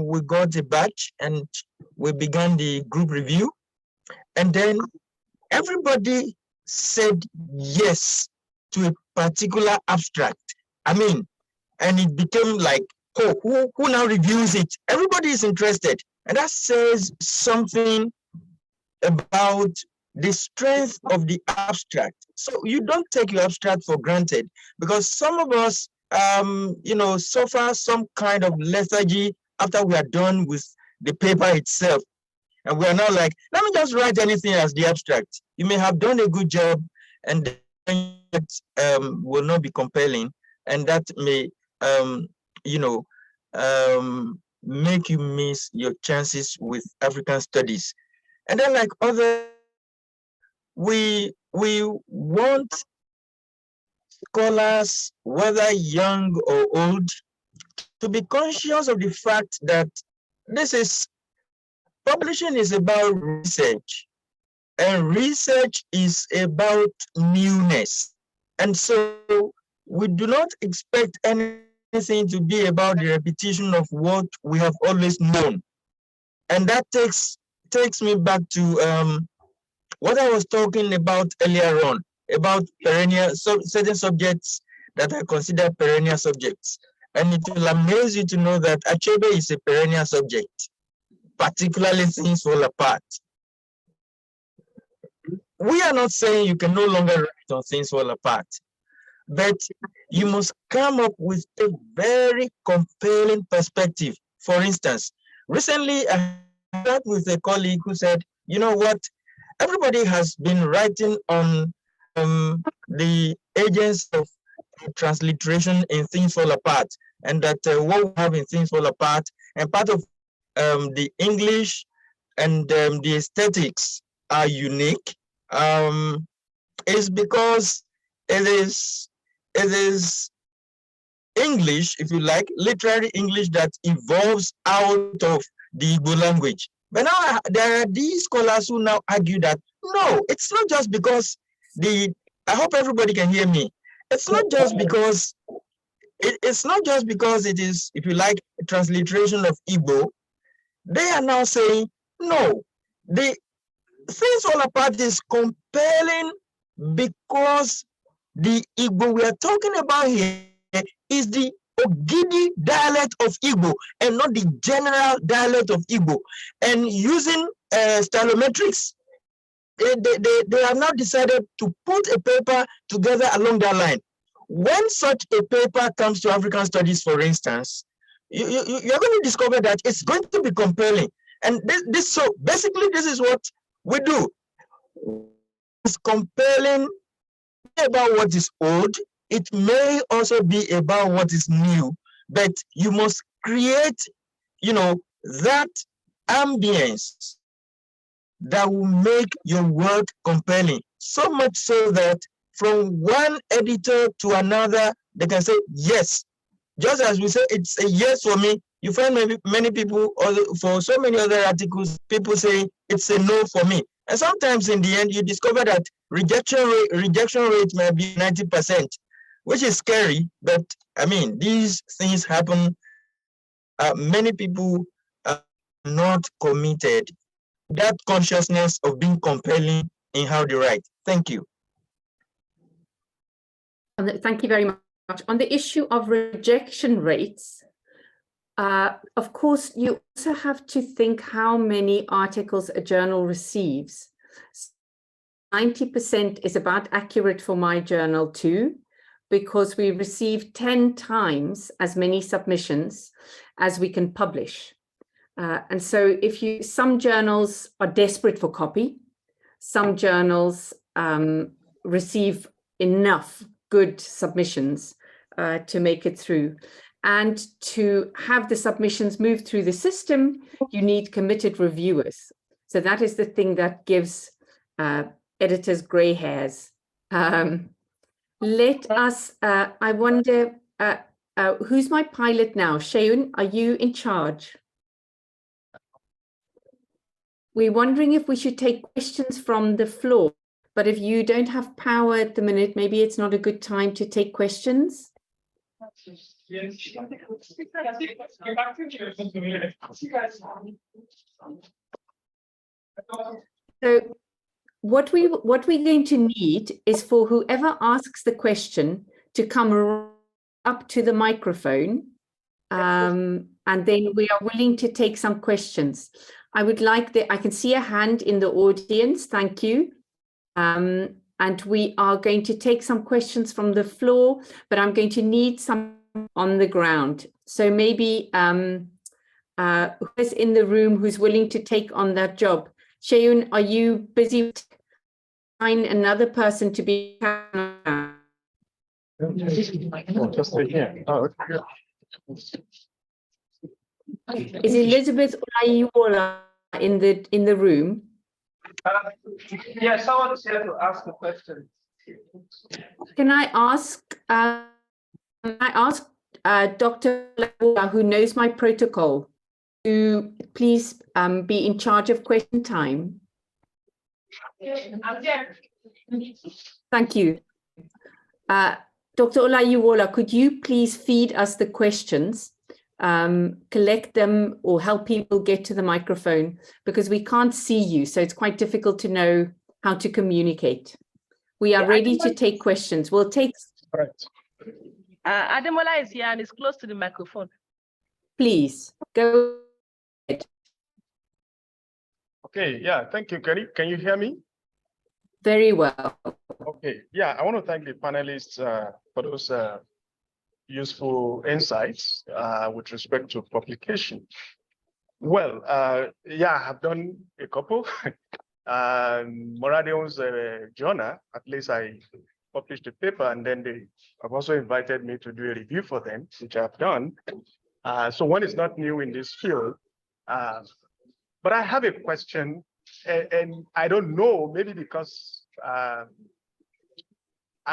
we got a batch and we began the group review, and then everybody said yes to a particular abstract. I mean, and it became like, oh, who now reviews it? Everybody is interested. And that says something about the strength of the abstract. So you don't take your abstract for granted, because some of us, you know, suffer some kind of lethargy after we are done with the paper itself. And we are now like, let me just write anything as the abstract. You may have done a good job, and will not be compelling, and that may, you know, make you miss your chances with African studies. And then, like other, we want scholars, whether young or old, to be conscious of the fact that publishing is about research, and research is about newness. And so we do not expect anything to be about the repetition of what we have always known. And that takes me back to what I was talking about earlier on, about perennial, certain subjects that are considered perennial subjects. And it will amaze you to know that Achebe is a perennial subject, particularly things fall apart. We are not saying you can no longer write on things fall apart, but you must come up with a very compelling perspective. For instance, recently I had with a colleague who said, you know what, everybody has been writing on the agents of transliteration in Things Fall Apart, and that what we have in Things Fall Apart, and part of the English and the aesthetics are unique, is because it is English, if you like, literary English that evolves out of the Igbo language. But now there are these scholars who now argue that no, it's not just because I hope everybody can hear me. It's not just because it's not just because it is, if you like, a transliteration of Igbo. They are now saying no, the Things Fall Apart is compelling because the Igbo we are talking about here is the Ogidi dialect of Igbo and not the general dialect of Igbo. And using stylometrics, they have now decided to put a paper together along that line. When such a paper comes to African studies, for instance, you're going to discover that it's going to be compelling. And so basically, this is what we do. It's compelling about what is old. It may also be about what is new, but you must create, that ambience that will make your work compelling. So much so that from one editor to another, they can say yes. Just as we say, it's a yes for me. You find many people, for so many other articles, people say it's a no for me. And sometimes in the end, you discover that rejection rate may be 90%, which is scary. But I mean, these things happen. Many people are not committed. That consciousness of being compelling in how they write. Thank you.
Thank you very much. On the issue of rejection rates, of course, you also have to think how many articles a journal receives. 90% is about accurate for my journal too, because we receive 10 times as many submissions as we can publish. And so some journals are desperate for copy, some journals receive enough good submissions to make it through. And to have the submissions move through the system, you need committed reviewers. So that is the thing that gives editors gray hairs. Let us, I wonder, who's my pilot now? Sheun, are you in charge? We're wondering if we should take questions from the floor, but if you don't have power at the minute, maybe it's not a good time to take questions. So what we're going to need is for whoever asks the question to come up to the microphone, and then we are willing to take some questions. I would like I can see a hand in the audience. Thank you. And we are going to take some questions from the floor, but I'm going to need some on the ground. So maybe who is in the room who's willing to take on that job? Sheun, are you busy? Find another person to be
Oh, just stay here. Oh, okay.
Is Elizabeth Olaiwola in the room?
Yeah, someone is here to ask a question.
Can I ask Dr. Olaiwola, who knows my protocol, to please be in charge of question time? Thank you. Dr. Olaiwola, could you please feed us the questions, collect them, or help people get to the microphone, because we can't see you, so it's quite difficult to know how to communicate. We are ready to take questions. We'll take.
Right.
Ademola is here and is close to the microphone.
Please go ahead.
Okay, yeah, thank you, Kelly. Can you hear me?
Very well.
Okay, yeah, I want to thank the panelists for those useful insights with respect to publication. Well, yeah, I've done a couple. Moradion's journal, at least I published a paper, and then they have also invited me to do a review for them, which I've done. So one is not new in this field, but I have a question, and I don't know, maybe because I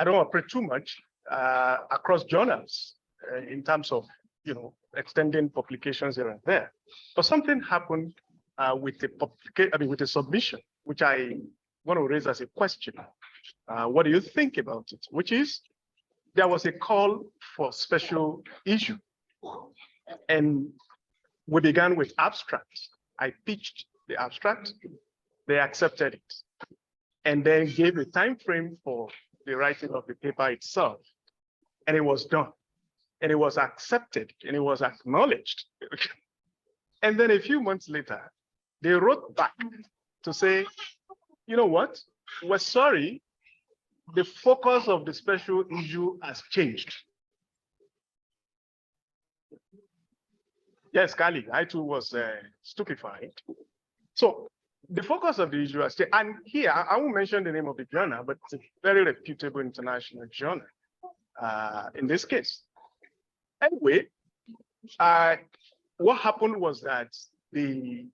don't operate too much across journals in terms of, extending publications here and there. But something happened with the submission, which I want to raise as a question. What do you think about it? Which is, there was a call for special issue, and we began with abstracts. I pitched the abstract, they accepted it, and then gave a time frame for the writing of the paper itself, and it was done, and it was accepted, and it was acknowledged. And then a few months later, they wrote back to say, you know what, we're sorry, the focus of the special issue has changed. Yes, Kali, I too was stupefied. So the focus of the issue has changed. And here, I won't mention the name of the journal, but it's a very reputable international journal in this case. Anyway, what happened was that the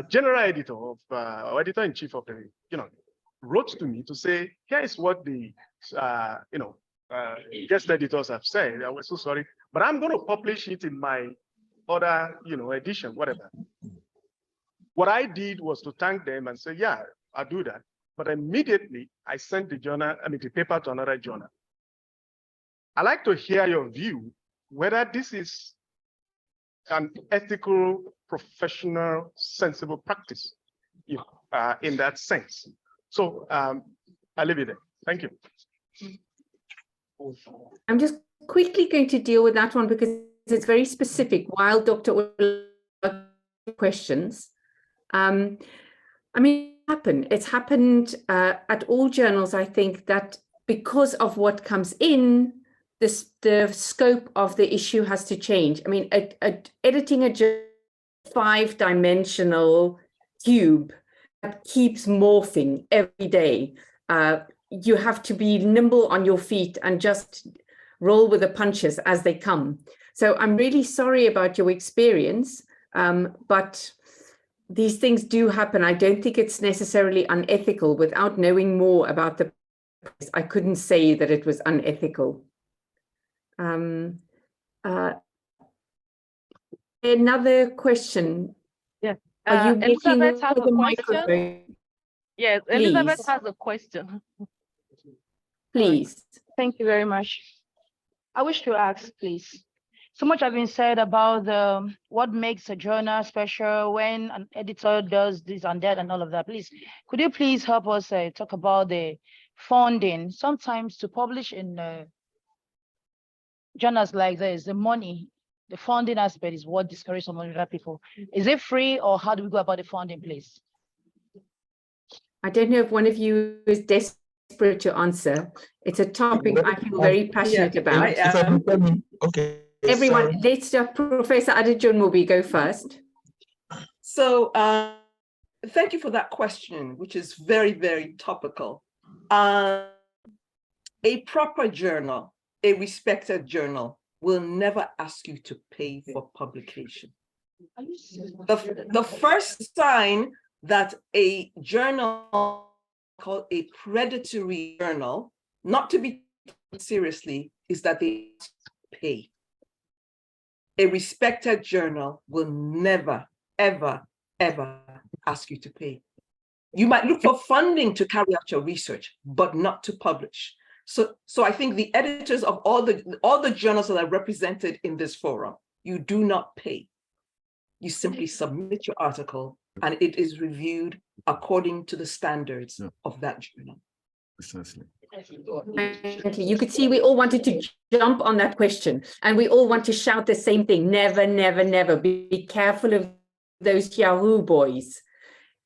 general editor of, or editor-in-chief of the, wrote to me to say, here is what the, guest editors have said. I was so sorry, but I'm going to publish it in my other, edition, whatever. What I did was to thank them and say, yeah, I'll do that. But immediately I sent the paper to another journal. I'd like to hear your view, whether this is an ethical, professional, sensible practice, in that sense. So I'll leave it there. Thank you.
I'm just quickly going to deal with that one because it's very specific. While Dr. questions, it's happened at all journals, I think, that because of what comes in, the scope of the issue has to change. I mean, editing a 5-dimensional cube that keeps morphing every day, you have to be nimble on your feet and just roll with the punches as they come. So I'm really sorry about your experience, but these things do happen. I don't think it's necessarily unethical. Without knowing more about the process, I couldn't say that it was unethical. Another question.
Yeah.
Are you
Elizabeth
working
has
with
a
the
question.
microphone?
Yes, Elizabeth has a question.
Please.
Thank you very much. I wish to ask, please. So much has been said about what makes a journal special, when an editor does this and that and all of that. Please, could you please help us talk about the funding? Sometimes to publish in journals like this, the money, the funding aspect is what discourages some other people. Is it free, or how do we go about the funding, please?
I don't know if one of you is desperate to answer. It's a topic I feel very passionate about.
Okay.
Everyone,
Sorry.
let's Professor Adejomobi go first.
So thank you for that question, which is very, very topical. A proper journal, a respected journal, will never ask you to pay for publication. The first sign that a journal called a predatory journal, not to be taken seriously, is that they pay. A respected journal will never, ever, ever ask you to pay. You might look for funding to carry out your research, but not to publish. So I think the editors of all the journals that are represented in this forum, you do not pay. You simply submit your article and it is reviewed according to the standards of that journal.
Precisely.
Thank you. You could see we all wanted to jump on that question and we all want to shout the same thing. Never, never, never. Be careful of those Yahoo boys.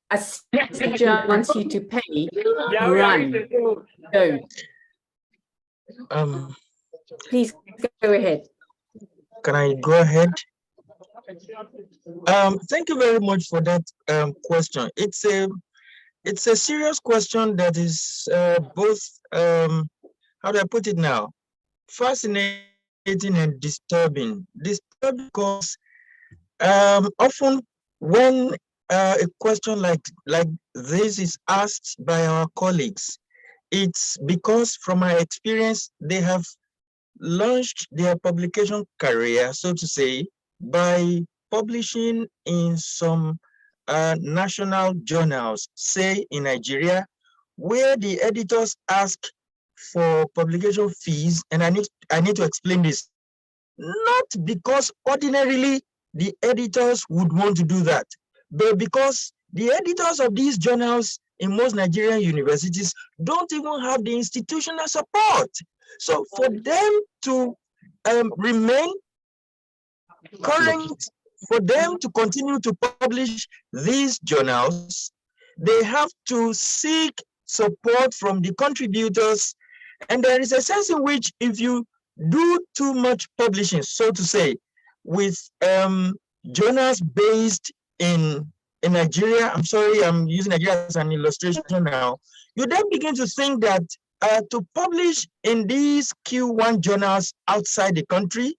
As soon as the journal wants you to pay, run. Don't. Please go ahead.
Can I go ahead? Thank you very much for that question. It's a serious question that is both how do I put it now? Fascinating and disturbing. Disturbing because often when a question like this is asked by our colleagues, it's because from my experience they have launched their publication career, so to say, by publishing in some national journals, say in Nigeria, where the editors ask for publication fees, and I need to explain this, not because ordinarily the editors would want to do that, but because the editors of these journals in most Nigerian universities don't even have the institutional support. So for them to remain current, for them to continue to publish these journals, they have to seek support from the contributors. And there is a sense in which if you do too much publishing, so to say, with journals based in Nigeria, I'm sorry, I'm using Nigeria as an illustration now, you then begin to think that to publish in these Q1 journals outside the country,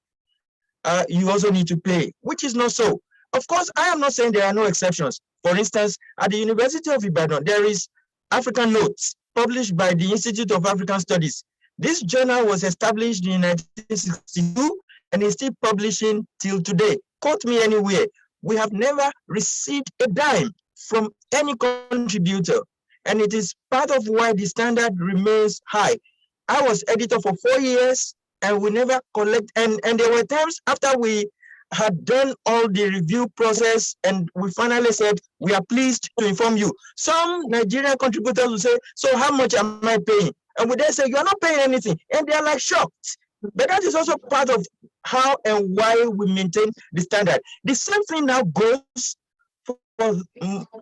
you also need to pay, which is not so. Of course, I am not saying there are no exceptions. For instance, at the University of Ibadan, there is African Notes published by the Institute of African Studies. This journal was established in 1962 and is still publishing till today. Quote me anywhere. We have never received a dime from any contributor, and it is part of why the standard remains high. I was editor for 4 years and we never collect, and there were times after we had done all the review process and we finally said, we are pleased to inform you. Some Nigerian contributors will say, so how much am I paying? And we then say, you're not paying anything. And they're like shocked. But that is also part of how and why we maintain the standard. The same thing now goes for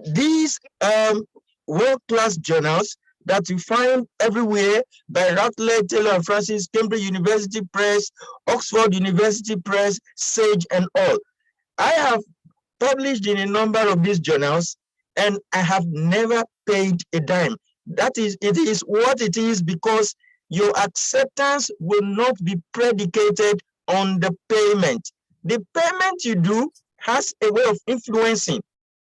these world-class journals that you find everywhere by Routledge, Taylor and Francis, Cambridge University Press, Oxford University Press, Sage, and all. I have published in a number of these journals and I have never paid a dime. That is, it is what it is because your acceptance will not be predicated on the payment. The payment you do has a way of influencing,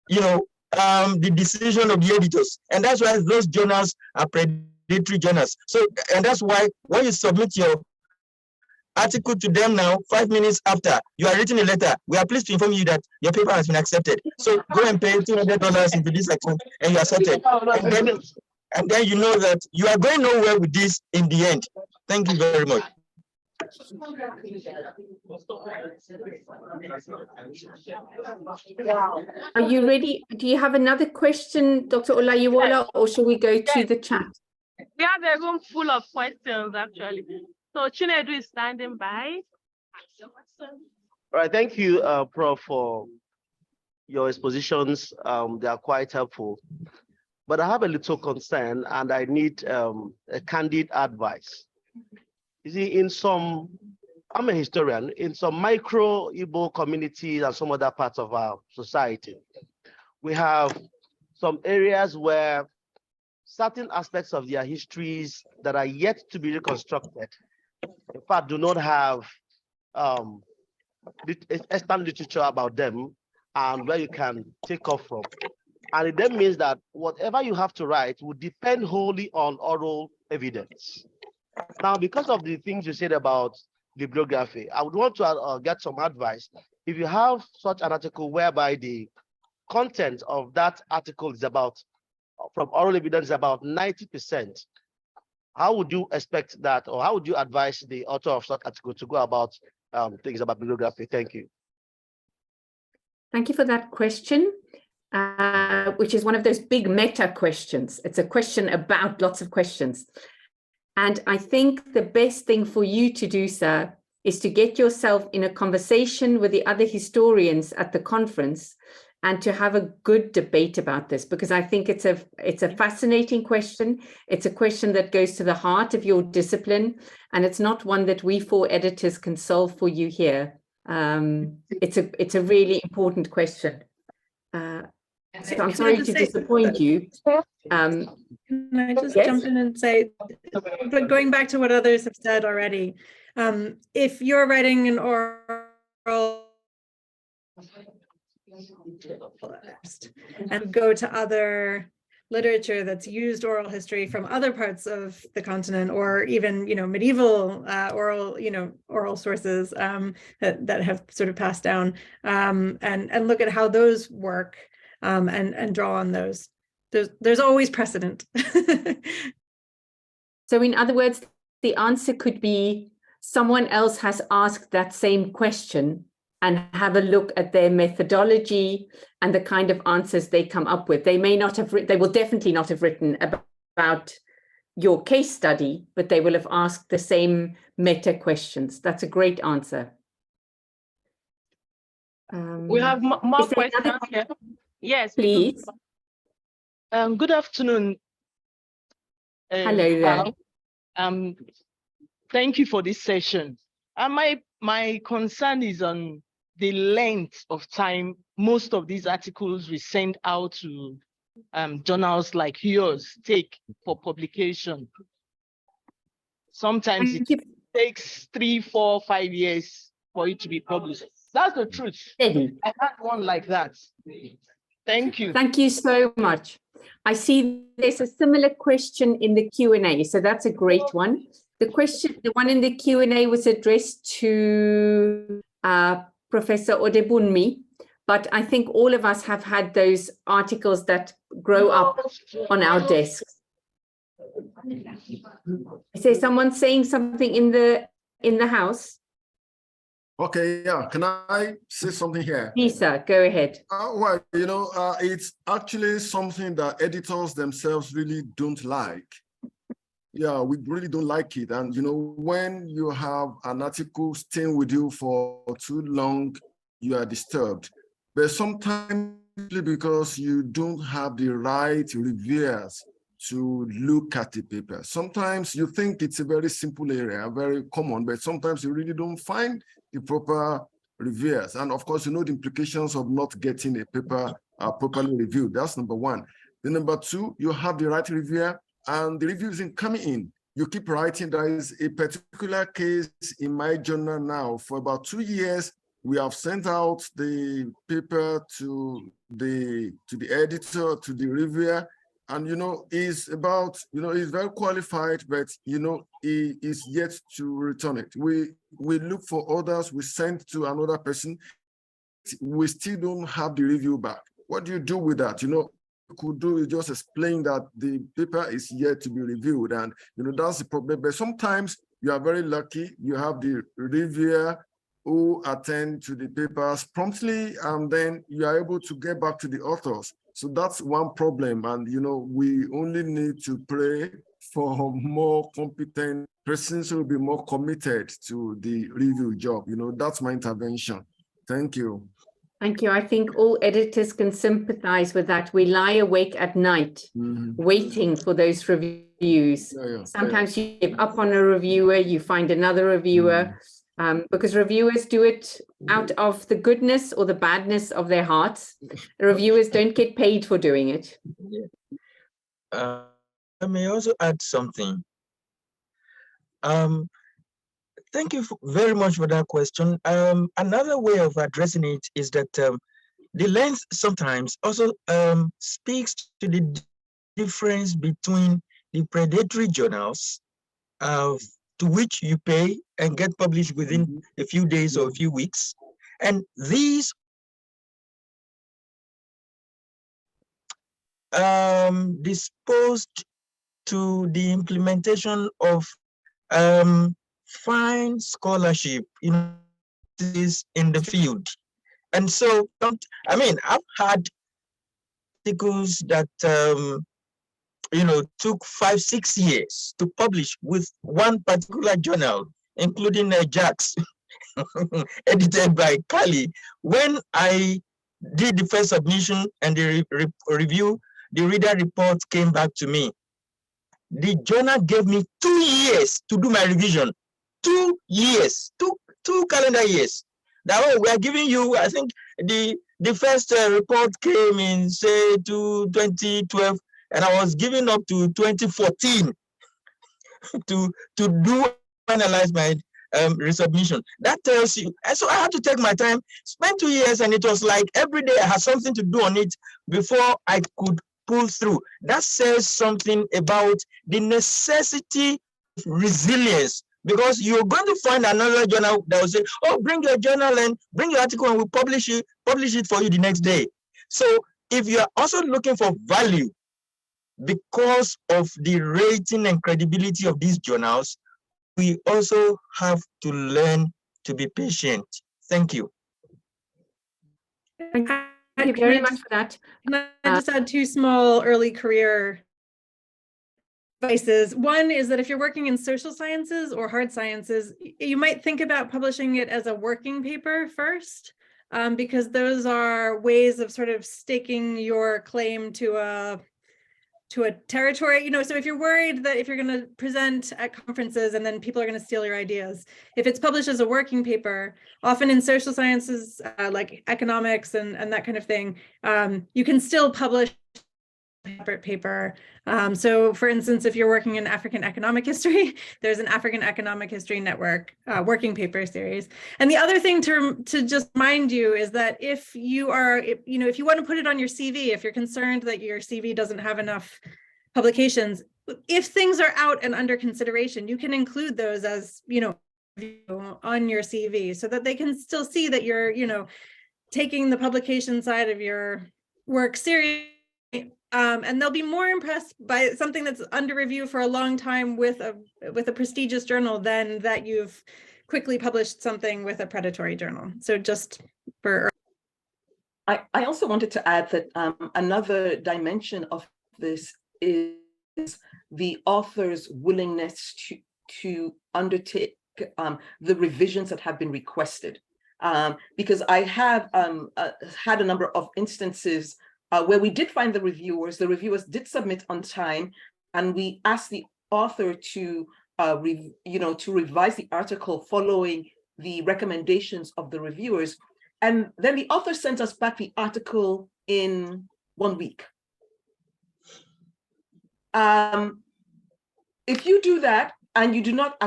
the decision of the editors. And that's why those journals are predatory journals. So, and that's why when you submit your article to them now, 5 minutes after, you are writing a letter. We are pleased to inform you that your paper has been accepted. So go and pay $200 into this account and you are accepted. And then you know that you are going nowhere with this in the end. Thank you very much.
Are you ready? Do you have another question, Dr. Olayiwola, or shall we go to the chat?
We have a room full of questions, actually. So Chinedu is standing by.
All right, thank you, Prof, for your expositions. They are quite helpful. But I have a little concern and I need a candid advice. You see, I'm a historian, in some micro Igbo communities and some other parts of our society, we have some areas where certain aspects of their histories that are yet to be reconstructed, in fact, do not have extant literature about them and where you can take off from. And it then means that whatever you have to write will depend wholly on oral evidence. Now, because of the things you said about bibliography, I would want to get some advice. If you have such an article whereby the content of that article is about, from oral evidence, about 90%, how would you expect that, or how would you advise the author of such article to go about things about bibliography? Thank you.
Thank you for that question, which is one of those big meta questions. It's a question about lots of questions. And I think the best thing for you to do, sir, is to get yourself in a conversation with the other historians at the conference and to have a good debate about this, because I think it's a fascinating question. It's a question that goes to the heart of your discipline, and it's not one that we 4 editors can solve for you here. It's a really important question. So I'm sorry to disappoint you.
Can I just jump in and say, but going back to what others have said already, if you're writing an oral and go to other literature that's used oral history from other parts of the continent, or even, medieval oral sources that have sort of passed down, and look at how those work, and draw on those. There's always precedent.
So in other words, the answer could be someone else has asked that same question, and have a look at their methodology and the kind of answers they come up with. They may not have, they will definitely not have written about your case study, but they will have asked the same meta questions. That's a great answer.
We have more questions here. Yes,
please.
Good afternoon.
Hello there.
Thank you for this session. My concern is on the length of time most of these articles we send out to journals like yours take for publication. Sometimes it takes 3, 4, 5 years for it to be published. That's the truth. I had one like that. Thank you.
Thank you so much. I see there's a similar question in the Q&A, so that's a great one. The one in the Q&A was addressed to Professor Odebunmi, but I think all of us have had those articles that grow up on our desks. Is there someone saying something in the house?
Okay, yeah. Can I say something here?
Please, sir, go ahead.
Well, it's actually something that editors themselves really don't like. Yeah, we really don't like it. And, when you have an article staying with you for too long, you are disturbed. But sometimes because you don't have the right reviewers to look at the paper. Sometimes you think it's a very simple area, very common, but sometimes you really don't find the proper reviewers. And of course, the implications of not getting a paper properly reviewed. That's number one. Then number two, you have the right reviewer, and the review isn't coming in. You keep writing. There is a particular case in my journal now. For about 2 years, we have sent out the paper to the editor, to the reviewer, and he's very qualified, but he is yet to return it. We look for others. We send to another person. We still don't have the review back. What do you do with that? Could do is just explain that the paper is yet to be reviewed, and that's the problem. But sometimes you are very lucky, you have the reviewer who attend to the papers promptly, and then you are able to get back to the authors. So that's one problem, and we only need to pray for more competent persons who will be more committed to the review job. That's my intervention. Thank you.
Thank you. I think all editors can sympathize with that. We lie awake at night waiting for those reviews. Sometimes you give up on a reviewer, you find another reviewer, because reviewers do it out of the goodness or the badness of their hearts. The reviewers don't get paid for doing it.
I may also add something. Thank you very much for that question. Another way of addressing it is that the length sometimes also speaks to the difference between the predatory journals to which you pay and get published within a few days or a few weeks, and these disposed to the implementation of fine scholarship, in the field. And so, I mean, I've had articles that took 5-6 years to publish with one particular journal, including Jax, edited by Kali. When I did the first submission and the review, the reader report came back to me. The journal gave me 2 years to do my revision. 2 years, two calendar years. Now we are giving you, I think the first report came in, say, 2012, and I was giving up to 2014 to do finalize my resubmission. That tells you. And so I had to take my time, spend 2 years, and it was like every day I had something to do on it before I could pull through. That says something about the necessity of resilience, because you're going to find another journal that will say, oh, bring your journal and bring your article and we'll publish it for you the next day. So if you're also looking for value because of the rating and credibility of these journals, we also have to learn to be patient. Thank you.
Thank you very much for that.
Can I just add 2 small early career advices? One is that if you're working in social sciences or hard sciences, you might think about publishing it as a working paper first, because those are ways of sort of staking your claim to a territory, so if you're worried that if you're going to present at conferences and then people are going to steal your ideas, if it's published as a working paper, often in social sciences, like economics and that kind of thing, you can still publish a separate paper. So for instance, if you're working in African economic history, there's an African Economic History Network working paper series. And the other thing to just remind you is that if you want to put it on your CV, if you're concerned that your CV doesn't have enough publications, if things are out and under consideration, you can include those as, on your CV so that they can still see that you're, taking the publication side of your work seriously. And they'll be more impressed by something that's under review for a long time with a prestigious journal than that you've quickly published something with a predatory journal. So just for...
I also wanted to add that another dimension of this is the author's willingness to undertake the revisions that have been requested. Because I have had a number of instances where we did find the reviewers did submit on time, and we asked the author to revise the article following the recommendations of the reviewers. And then the author sent us back the article in 1 week. If you do that and you do not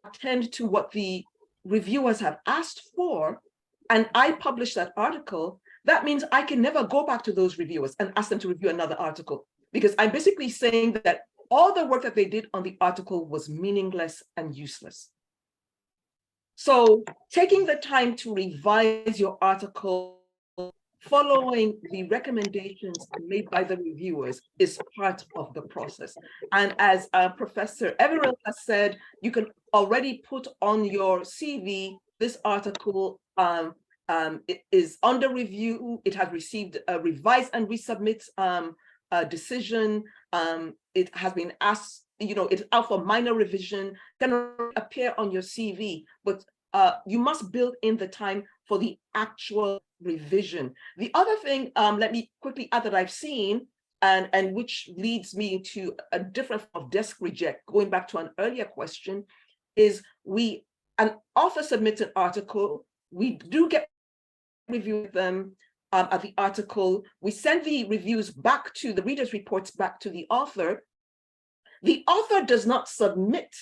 attend to what the reviewers have asked for, and I publish that article, that means I can never go back to those reviewers and ask them to review another article, because I'm basically saying that all the work that they did on the article was meaningless and useless. So taking the time to revise your article following the recommendations made by the reviewers is part of the process. And as Professor Everill has said, you can already put on your CV, this article it is under review. It has received a revise and resubmit decision. It has been asked, it's out for minor revision, can appear on your CV, but you must build in the time for the actual revision. The other thing, let me quickly add that I've seen, and which leads me to a different form of desk reject, going back to an earlier question, is an author submits an article, we do get review them at the article, we send the reviews back to the reader's reports back to the author, The author does not submit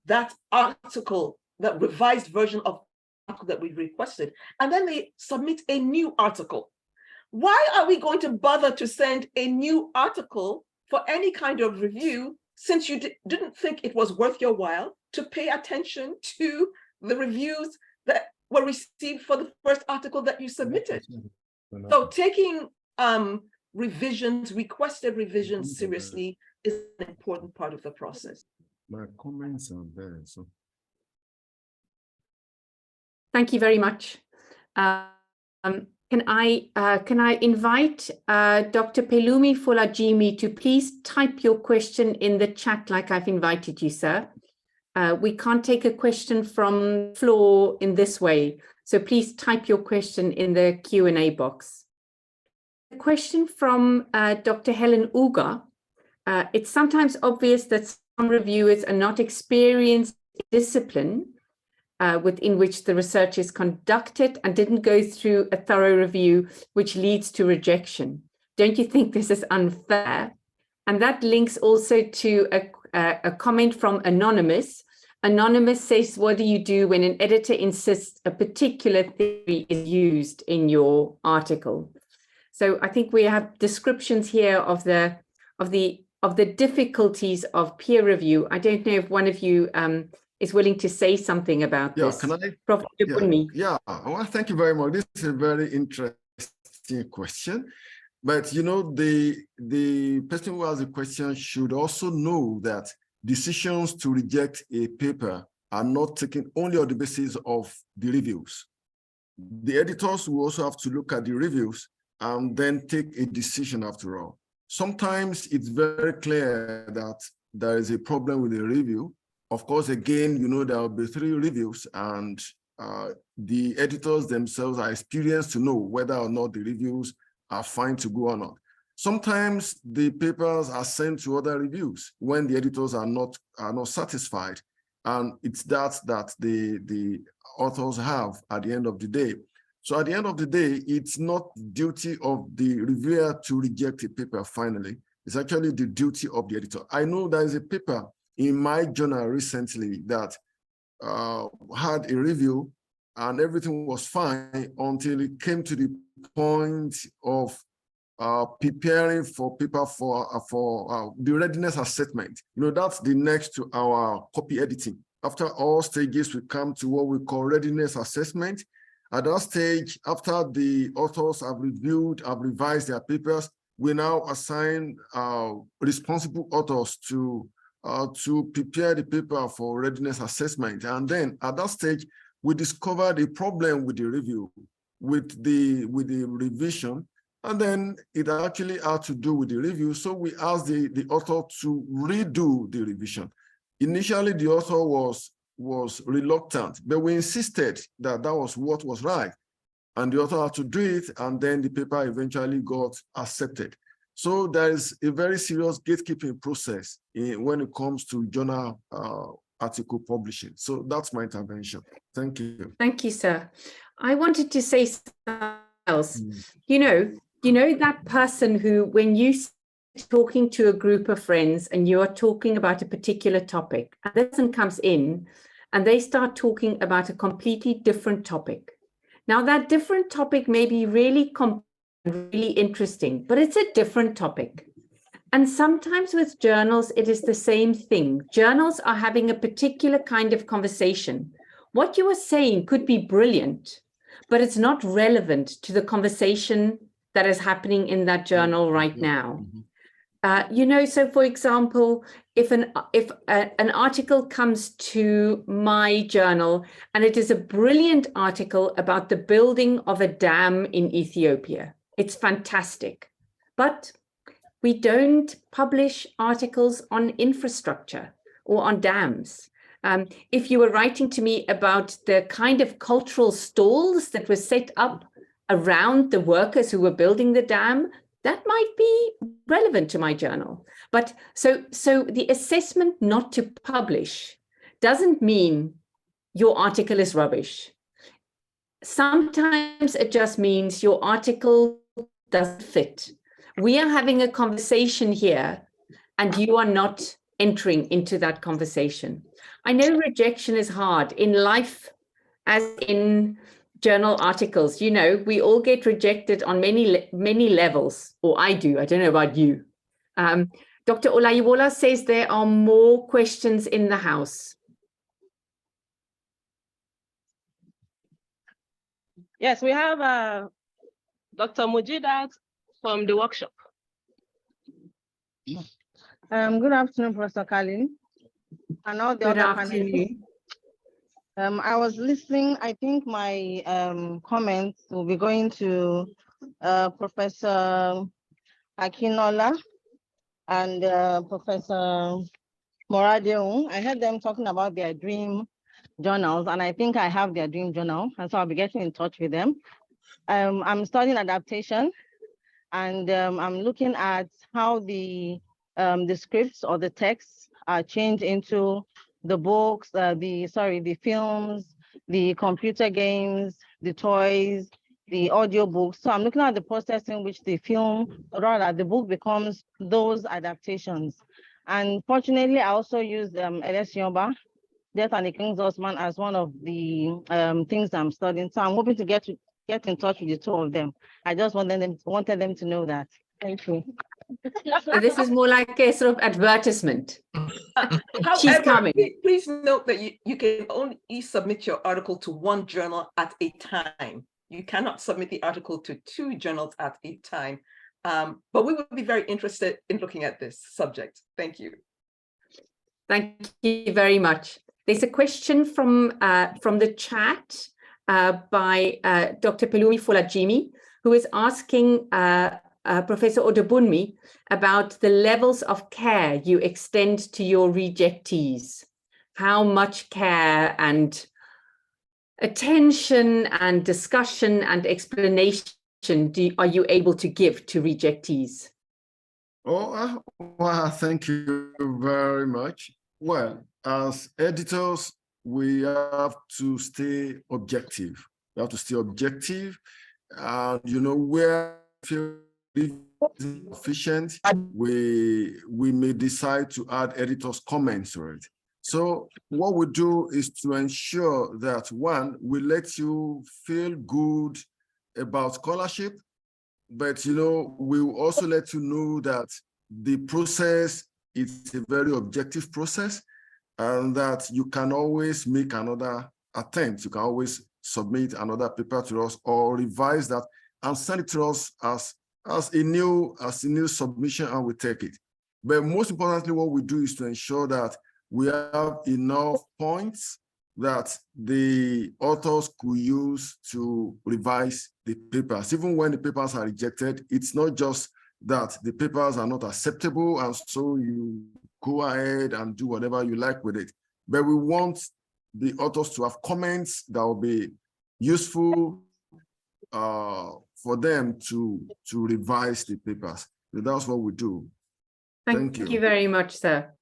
that article, that revised version of the article that we requested, and then they submit a new article. Why are we going to bother to send a new article for any kind of review since you didn't think it was worth your while to pay attention to the reviews that were received for the first article that you submitted? So taking revisions, requested revisions seriously is an important part of the process.
My comments are there. So
Thank you very much. Can I invite Dr. Pelumi Folajimi to please type your question in the chat like I've invited you, sir. We can't take a question from the floor in this way, so please type your question in the Q&A box. A question from Dr. Helen Uga. It's sometimes obvious that some reviewers are not experienced in discipline within which the research is conducted and didn't go through a thorough review, which leads to rejection. Don't you think this is unfair? And that links also to a comment from Anonymous. Anonymous says, what do you do when an editor insists a particular theory is used in your article? So I think we have descriptions here of the difficulties of peer review. I don't know if one of you is willing to say something about this.
Can I?
Prof.
Well, thank you very much. This is a very interesting question. But you know, the person who has the question should also know that decisions to reject a paper are not taken only on the basis of the reviews. The editors will also have to look at the reviews and then take a decision after all. Sometimes it's very clear that there is a problem with the review. Of course, again, you know, there will be 3 reviews and the editors themselves are experienced to know whether or not the reviews are fine to go or not. Sometimes the papers are sent to other reviews when the editors are not satisfied. And it's that the authors have at the end of the day. So at the end of the day, it's not the duty of the reviewer to reject a paper finally. It's actually the duty of the editor. I know there is a paper in my journal recently that had a review and everything was fine until it came to the point of preparing for paper for the readiness assessment. You know, that's the next to our copy editing. After all stages, we come to what we call readiness assessment. At that stage, after the authors have reviewed, have revised their papers, we now assign responsible authors to prepare the paper for readiness assessment. And then at that stage, we discovered a problem with the review, with the revision, and then it actually had to do with the review. So we asked the author to redo the revision. Initially, the author was reluctant, but we insisted that that was what was right. And the author had to do it, and then the paper eventually got accepted. So there is a very serious gatekeeping process when it comes to journal article publishing. So that's my intervention. Thank you.
Thank you, sir. I wanted to say something else. You know that person who, when you talking to a group of friends and you are talking about a particular topic, and the person comes in and they start talking about a completely different topic. Now that different topic may be really interesting, but it's a different topic. And sometimes with journals, it is the same thing. Journals are having a particular kind of conversation. What you are saying could be brilliant, but it's not relevant to the conversation that is happening in that journal right now. So for example, if an article comes to my journal and it is a brilliant article about the building of a dam in Ethiopia, it's fantastic. But we don't publish articles on infrastructure or on dams. If you were writing to me about the kind of cultural stalls that were set up around the workers who were building the dam, that might be relevant to my journal. But so the assessment not to publish doesn't mean your article is rubbish. Sometimes it just means your article doesn't fit. We are having a conversation here and you are not entering into that conversation. I know rejection is hard in life, as in journal articles. You know, we all get rejected on many levels, or I do. I don't know about you. Dr. Olayiwola says there are more questions in the house.
Yes, we have Dr. Mujidat from the workshop.
Good afternoon, Professor Kalin, and all the
Good
other
afternoon.
panelists. I was listening. I think my comments will be going to Professor Akinola and Professor Moradeung. I heard them talking about their dream journals, and I think I have their dream journal, and so I'll be getting in touch with them. I'm studying adaptation, and I'm looking at how the scripts or the texts are changed into the books, the films, the computer games, the toys, the audio books. So I'm looking at the process in which the film, or rather the book, becomes those adaptations. And fortunately, I also used LSA, Death and the King's Horseman, as one of the things I'm studying. So I'm hoping to get in touch with the two of them. I just wanted them to know that. Thank you.
So this is more like a sort of advertisement. She's
However,
coming.
please note that you can only submit your article to one journal at a time. You cannot submit the article to 2 journals at a time. But we would be very interested in looking at this subject. Thank you.
Thank you very much. There's a question from the chat by Dr. Pelumi Folajimi, who is asking Professor Odebunmi about the levels of care you extend to your rejectees. How much care and attention and discussion and explanation are you able to give to rejectees?
Oh, well, thank you very much. Well, as editors, we have to stay objective. We have to stay objective. You know, where we feel efficient, we may decide to add editors' comments to it. So what we do is to ensure that, one, we let you feel good about scholarship, but, you know, we will also let you know that the process is a very objective process, and that you can always make another attempt. You can always submit another paper to us or revise that and send it to us as a new submission, and we take it. But most importantly, what we do is to ensure that we have enough points that the authors could use to revise the papers. Even when the papers are rejected, it's not just that the papers are not acceptable and so you go ahead and do whatever you like with it. But we want the authors to have comments that will be useful for them to revise the papers. So that's what we do.
Thank you very much, sir.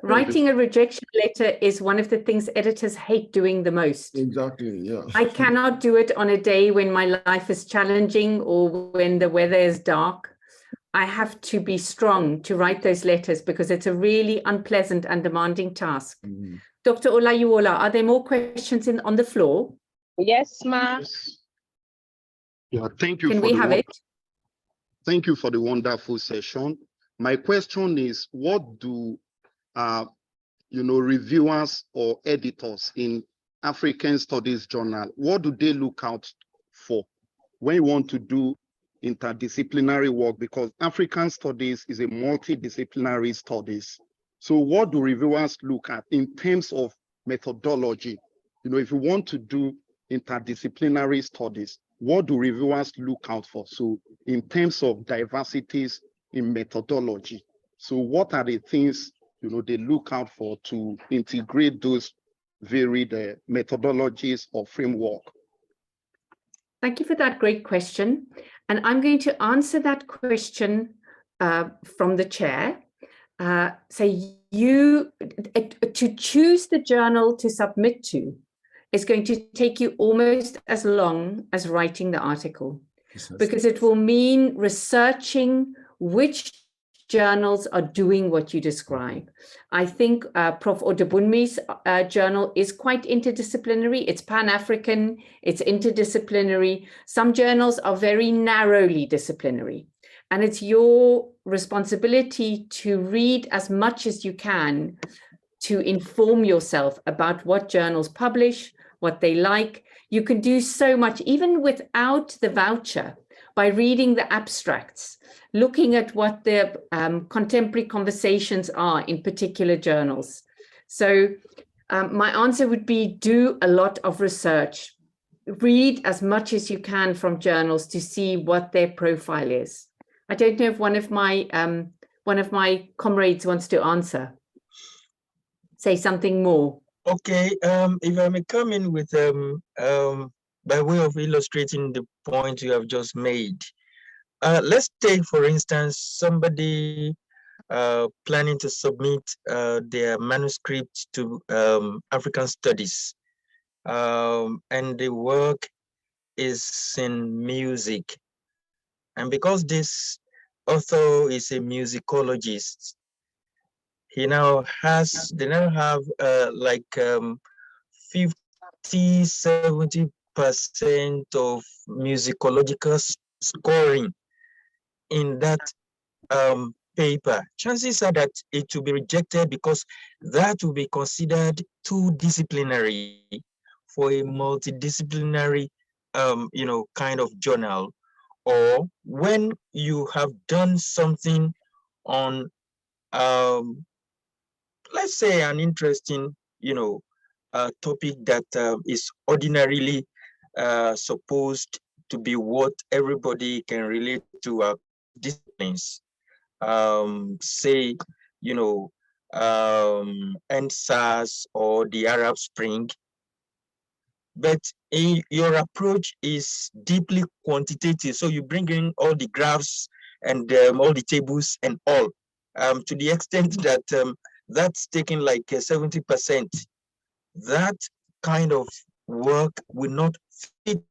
Writing a rejection letter is one of the things editors hate doing the most.
Exactly, yeah.
I cannot do it on a day when my life is challenging or when the weather is dark. I have to be strong to write those letters because it's a really unpleasant and demanding task.
Mm-hmm.
Dr. Olayiwola, are there more questions on the floor?
Yes, ma.
Yeah, thank you.
Can we have it?
Thank you for the wonderful session. My question is, what do reviewers or editors in African Studies Journal, what do they look out for when you want to do interdisciplinary work? Because African Studies is a multidisciplinary studies. So what do reviewers look at in terms of methodology? You know, if you want to do interdisciplinary studies, what do reviewers look out for? So in terms of diversities in methodology, so what are the things they look out for to integrate those varied methodologies or framework?
Thank you for that great question. And I'm going to answer that question from the chair. So to choose the journal to submit to is going to take you almost as long as writing the article, because it will mean researching which journals are doing what you describe. I think Prof. Odebunmi's journal is quite interdisciplinary. It's Pan-African, it's interdisciplinary. Some journals are very narrowly disciplinary. And it's your responsibility to read as much as you can to inform yourself about what journals publish, what they like. You can do so much, even without the voucher, by reading the abstracts, looking at what the contemporary conversations are in particular journals. So my answer would be do a lot of research. Read as much as you can from journals to see what their profile is. I don't know if one of my comrades wants to answer. Say something more.
Okay, if I may come in with by way of illustrating the point you have just made. Let's take, for instance, somebody planning to submit their manuscript to African Studies, and the work is in music. And because this author is a musicologist, they now have like 50–70% of musicological scoring in that paper. Chances are that it will be rejected because that will be considered too disciplinary for a multidisciplinary kind of journal. Or when you have done something on let's say an interesting topic that is ordinarily supposed to be what everybody can relate to disciplines, say NSAS or the Arab Spring, but your approach is deeply quantitative. So you bring in all the graphs and all the tables and all, to the extent that that's taking like 70%. That kind of work will not fit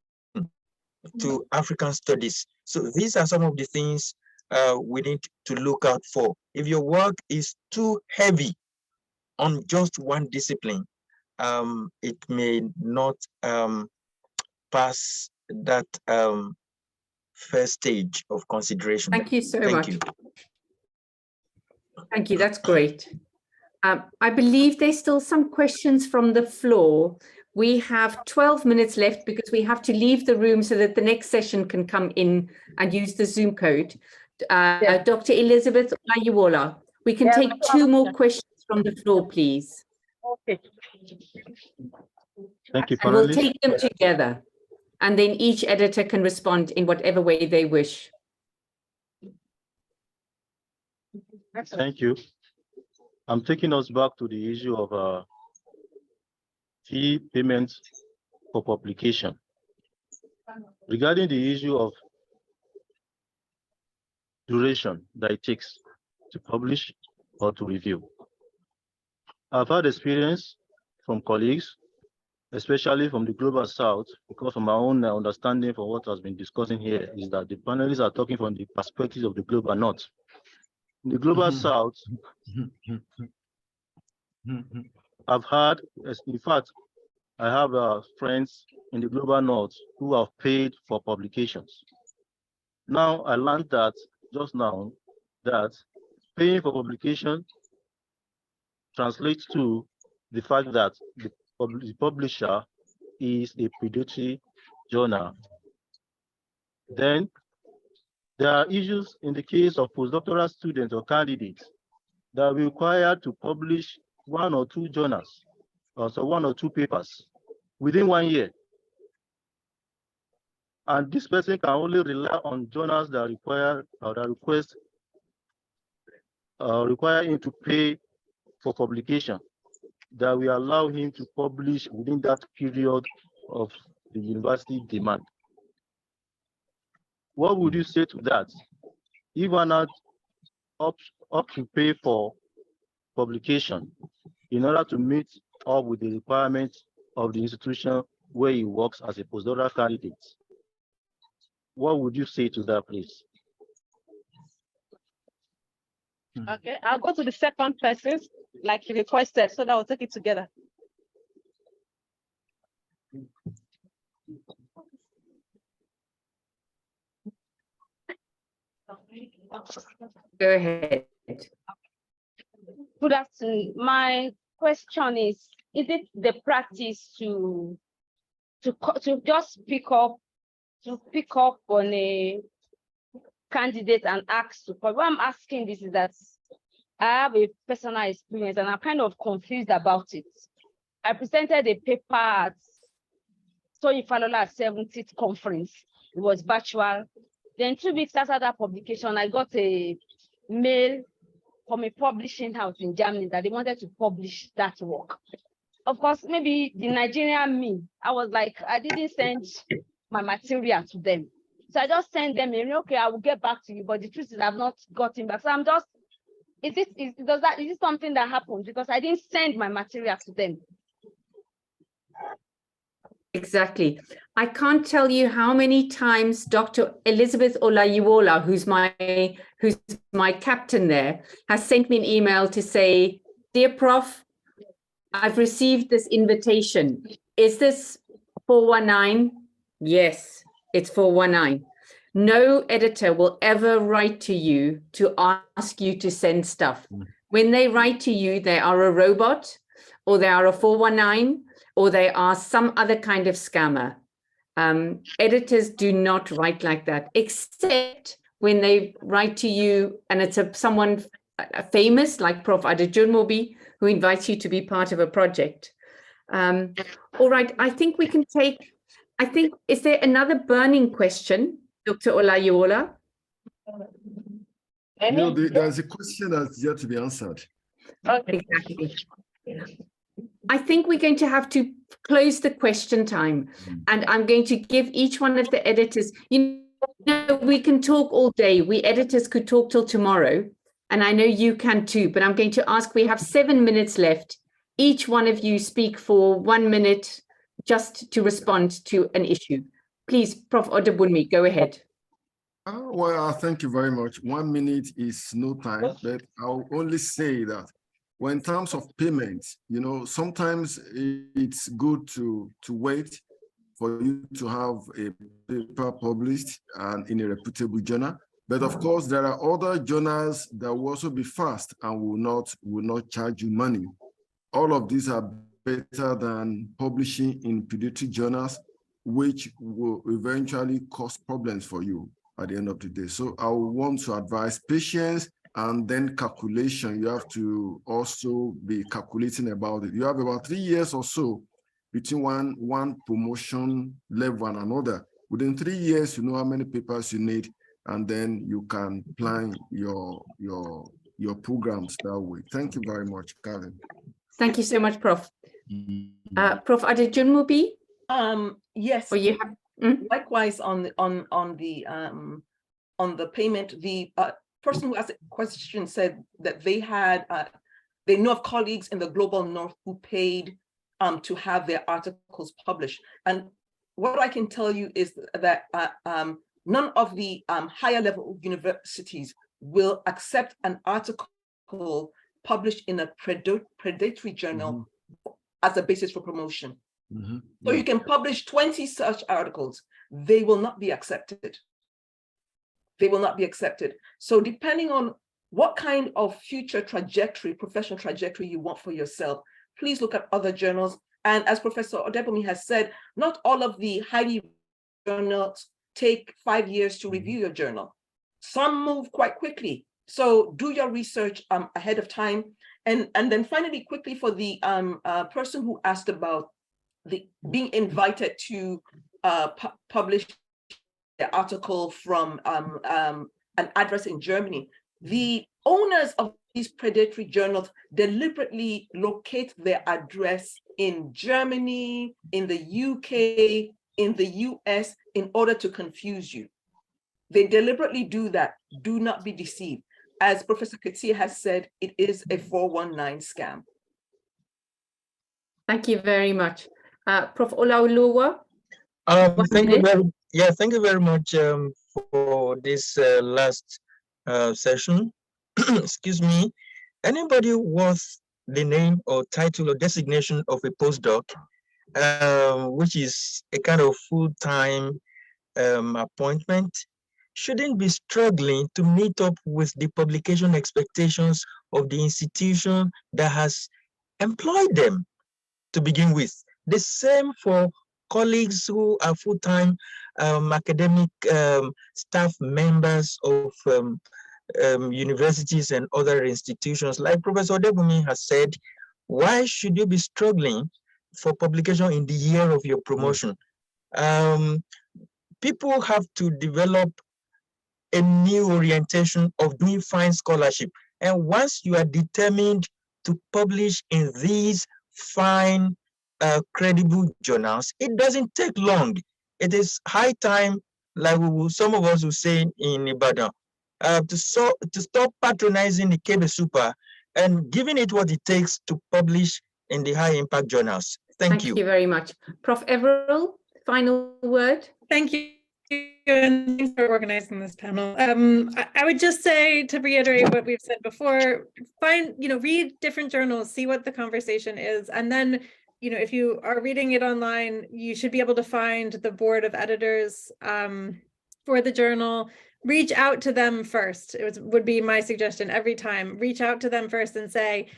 to African studies. So these are some of the things we need to look out for. If your work is too heavy on just one discipline, it may not pass that first stage of consideration.
Thank you so much. Thank you, that's great. I believe there's still some questions from the floor. We have 12 minutes left because we have to leave the room so that the next session can come in and use the Zoom code. Dr. Elizabeth Olayiwola, we can take 2 more questions from the floor, please.
Okay. Thank you,
and we'll
panelists.
take them together, and then each editor can respond in whatever way they wish.
Thank you. I'm taking us back to the issue of fee payments for publication. Regarding the issue of duration that it takes to publish or to review, I've had experience from colleagues, especially from the Global South, because from my own understanding from what has been discussing here is that the panelists are talking from the perspective of the Global North. In the Global South, I've had, in fact, I have friends in the Global North who have paid for publications. Now, I learned that just now that paying for publication translates to the fact that the publisher is a predatory journal. Then there are issues in the case of postdoctoral students or candidates that are required to publish 1 or 2 journals, or so 1 or 2 papers within 1 year. And this person can only rely on journals that require or that require him to pay for publication, that will allow him to publish within that period of the university demand. What would you say to that? If one had up to pay for publication in order to meet up with the requirements of the institution where he works as a postdoctoral candidate, what would you say to that, please?
Okay, I'll go to the second person, like you requested, so that we'll take it together.
Go ahead.
Good afternoon. My question is it the practice to just pick up on a candidate and ask to call? What I'm asking this is that I have a personal experience and I'm kind of confused about it. I presented a paper at Tony Falola's 70th conference. It was virtual. Then 2 weeks after that publication, I got a mail from a publishing house in Germany that they wanted to publish that work. Of course, maybe the Nigerian me, I was like, I didn't send my material to them. So I just sent them a, okay, I will get back to you. But the truth is I've not gotten back. So I'm just, is it something that happened? Because I didn't send my material to them.
Exactly. I can't tell you how many times Dr. Elizabeth Olayiwola, who's my captain there, has sent me an email to say, dear Prof, I've received this invitation. Is this 419? Yes, it's 419. No editor will ever write to you to ask you to send stuff. When they write to you, they are a robot, or they are a 419, or they are some other kind of scammer. Editors do not write like that, except when they write to you and it's someone famous like Prof. Adejunmobi, who invites you to be part of a project. All right, I think we can take, is there another burning question, Dr. Olayiwola?
No, there's a question that's yet to be answered.
Exactly. I think we're going to have to close the question time, and I'm going to give each one of the editors, you know, we can talk all day. We editors could talk till tomorrow, and I know you can too, but I'm going to ask, we have 7 minutes left. Each one of you speak for 1 minute just to respond to an issue. Please, Prof. Odebunmi, go ahead.
Well, thank you very much. 1 minute is no time, but I'll only say that when in terms of payment, you know, sometimes it's good to wait for you to have a paper published and in a reputable journal. But of course, there are other journals that will also be fast and will not charge you money. All of these are better than publishing in predatory journals, which will eventually cause problems for you at the end of the day. So I want to advise patience and then calculation. You have to also be calculating about it. You have about 3 years or so between one promotion level and another. Within 3 years, you know how many papers you need, and then you can plan your programs that way. Thank you very much, Karen.
Thank you so much, Prof. Prof. Adejunmobi?
Yes.
Or you have,
likewise on the payment, the person who asked the question said that they know of colleagues in the global north who paid to have their articles published. And what I can tell you is that none of the higher level universities will accept an article published in a predatory journal as a basis for promotion. So you can publish 20 such articles, they will not be accepted. They will not be accepted. So depending on what kind of future trajectory, professional trajectory you want for yourself, please look at other journals. And as Professor Odebunmi has said, not all of the highly journals take 5 years to review your journal. Some move quite quickly. So do your research ahead of time. And then finally, quickly for the person who asked about being invited to publish the article from an address in Germany. The owners of these predatory journals deliberately locate their address in Germany, in the UK, in the US, in order to confuse you. They deliberately do that. Do not be deceived. As Professor Katia has said, it is a 419 scam.
Thank you very much. Prof. Olaoluwa?
Thank you very much for this last session. excuse me, anybody worth the name or title or designation of a postdoc, which is a kind of full-time appointment, shouldn't be struggling to meet up with the publication expectations of the institution that has employed them to begin with. The same for colleagues who are full-time academic staff members of universities and other institutions. Like Professor Odebumi has said, why should you be struggling for publication in the year of your promotion? People have to develop a new orientation of doing fine scholarship. And once you are determined to publish in these fine, credible journals, it doesn't take long. It is high time, like some of us will say in Ibadan, to stop patronizing the KB Super and giving it what it takes to publish in the high impact journals. Thank you.
Thank you very much. Prof. Everell, final word.
Thank you. And thanks for organizing this panel. I would just say, to reiterate what we've said before, read different journals, see what the conversation is, and then, if you are reading it online, you should be able to find the board of editors for the journal. Reach out to them first. Would be my suggestion every time. Reach out to them first and say,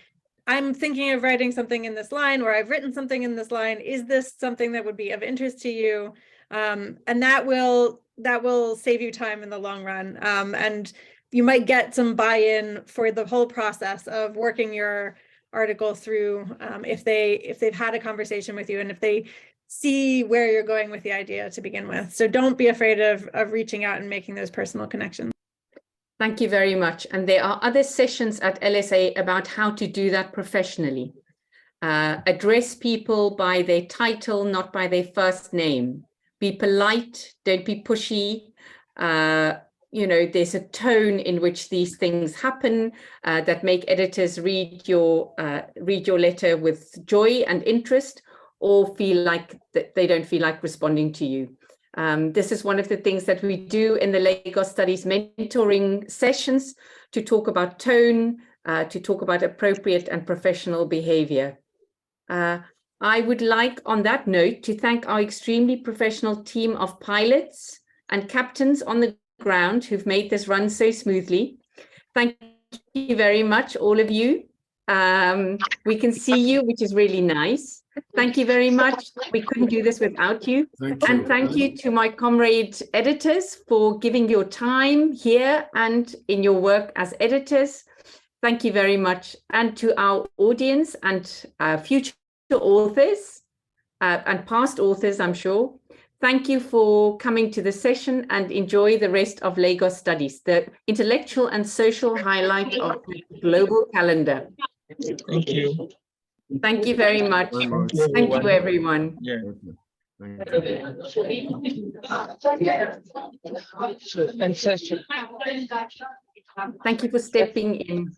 I'm thinking of writing something in this line, or I've written something in this line. Is this something that would be of interest to you? And that will save you time in the long run. And you might get some buy-in for the whole process of working your article through, if they've had a conversation with you and if they see where you're going with the idea to begin with. So don't be afraid of reaching out and making those personal connections.
Thank you very much. And there are other sessions at LSA about how to do that professionally. Address people by their title, not by their first name. Be polite, don't be pushy. There's a tone in which these things happen that make editors read your letter with joy and interest, or feel like that they don't feel like responding to you. This is one of the things that we do in the Lagos Studies mentoring sessions, to talk about tone, to talk about appropriate and professional behavior. I would like, on that note, to thank our extremely professional team of pilots and captains on the ground who've made this run so smoothly. Thank you very much, all of you. We can see you, which is really nice. Thank you very much. We couldn't do this without you. And thank you to my comrade editors for giving your time here and in your work as editors. Thank you very much. And to our audience and future authors and past authors, I'm sure. Thank you for coming to the session, and enjoy the rest of Lagos Studies, the intellectual and social highlight of the global calendar.
Thank you.
Thank you very much. Thank you, everyone.
Yeah.
Thank you for stepping in.